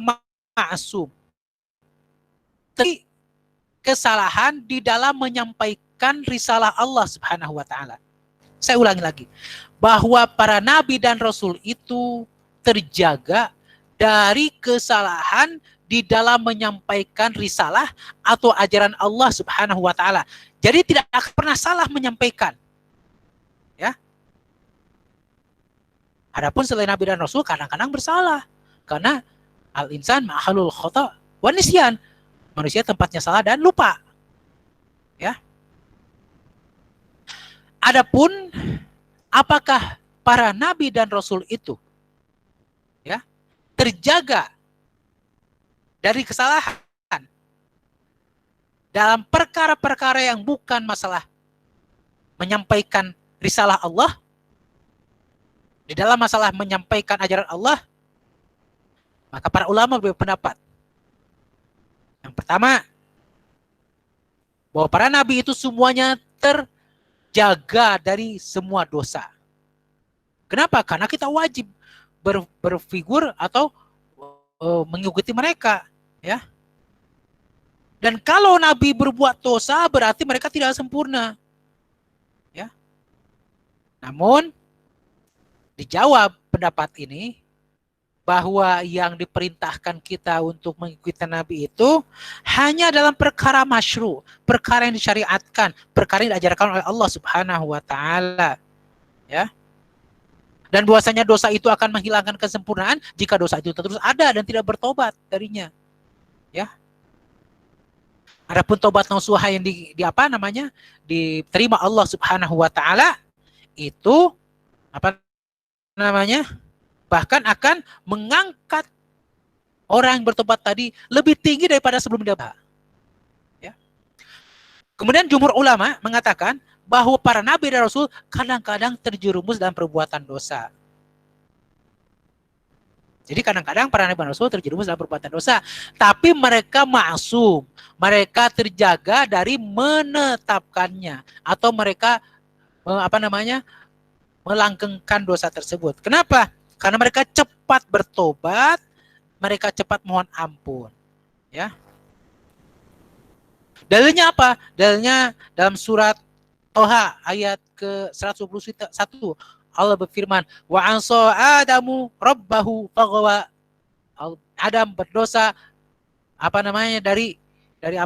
Speaker 1: ma'asum. Tapi kesalahan di dalam menyampaikan risalah Allah Subhanahu wa taala. Saya ulangi lagi, bahwa para nabi dan rasul itu terjaga dari kesalahan di dalam menyampaikan risalah atau ajaran Allah Subhanahu wa taala. Jadi tidak akan pernah salah menyampaikan. Ya. Adapun selain nabi dan rasul kadang-kadang bersalah. Karena al-insan ma'halul khata' wa nisyan. Manusia tempatnya salah dan lupa. Ya. Adapun apakah para nabi dan rasul itu, ya, terjaga dari kesalahan dalam perkara-perkara yang bukan masalah menyampaikan risalah Allah, di dalam masalah menyampaikan ajaran Allah? Maka para ulama berpendapat, yang pertama, bahwa para nabi itu semuanya terjaga dari semua dosa. Kenapa? Karena kita wajib berfigur atau mengikuti mereka, ya. Dan kalau nabi berbuat dosa berarti mereka tidak sempurna, ya. Namun dijawab pendapat ini bahwa yang diperintahkan kita untuk mengikuti nabi itu hanya dalam perkara masyru', perkara yang disyariatkan, perkara yang diajarkan oleh Allah Subhanahu wa taala, ya. Dan bahwasanya dosa itu akan menghilangkan kesempurnaan jika dosa itu terus ada dan tidak bertobat darinya, ya. Adapun tobat nasuha yang diterima Allah Subhanahu wa taala itu bahkan akan mengangkat orang yang bertobat tadi lebih tinggi daripada sebelum dia. Ya. Kemudian jumhur ulama mengatakan bahwa para nabi dan rasul kadang-kadang terjerumus dalam perbuatan dosa. Jadi kadang-kadang para nabi dan rasul terjerumus dalam perbuatan dosa, tapi mereka ma'sum, mereka terjaga dari menetapkannya atau mereka melanggengkan dosa tersebut. Kenapa? Karena mereka cepat bertobat, mereka cepat mohon ampun. Ya. Dalilnya apa? Dalilnya dalam surat Toha ayat ke-121. Allah berfirman, wa ansa Adamu rabbahu faghwa. Adam berdosa dari dari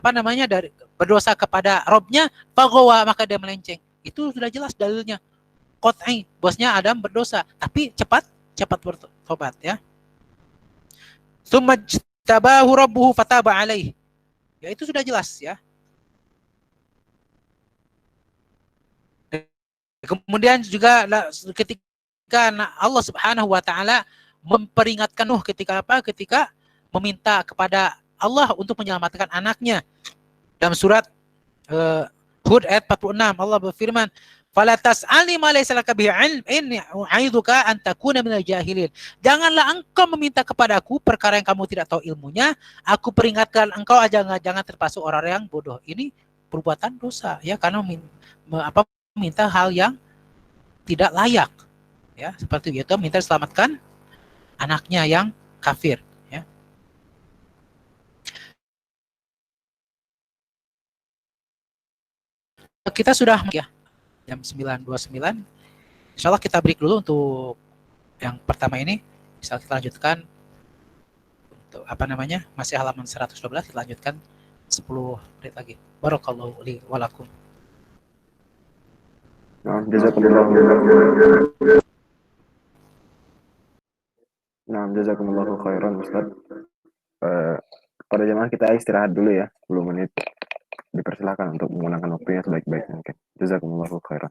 Speaker 1: berdosa kepada Robnya, fagowa, maka dia melenceng. Itu sudah jelas dalilnya. Qat'i, bosnya Adam berdosa, tapi cepat bertobat ya. Tsumma tabahu rabbuhu fataba alaih. Ya itu sudah jelas ya. Kemudian juga ketika Allah Subhanahu wa taala memperingatkan Nuh ketika apa? Ketika meminta kepada Allah untuk menyelamatkan anaknya. Dalam surat Hud ayat 46 Allah berfirman, "Fala tas'alni ma laysa laka bihi 'ilm, inni u'idzuka an takuna minal jahilin." Janganlah engkau meminta kepadaku perkara yang kamu tidak tahu ilmunya, aku peringatkan engkau jangan termasuk orang yang bodoh. Ini perbuatan dosa ya, karena minta hal yang tidak layak ya, seperti itu, minta selamatkan anaknya yang kafir ya. Kita sudah ya jam 9.29. Insyaallah kita break dulu untuk yang pertama ini. Bisa kita lanjutkan untuk masih halaman 112, kita lanjutkan 10 menit lagi. Barakallahu li wa lakum.
Speaker 2: Jazakumullahu khairan Ustaz. Pada jemaah kita istirahat dulu ya, 10 menit. Dipersilakan untuk menggunakan waktunya sebaik-baiknya. Jazakumullahu khairan.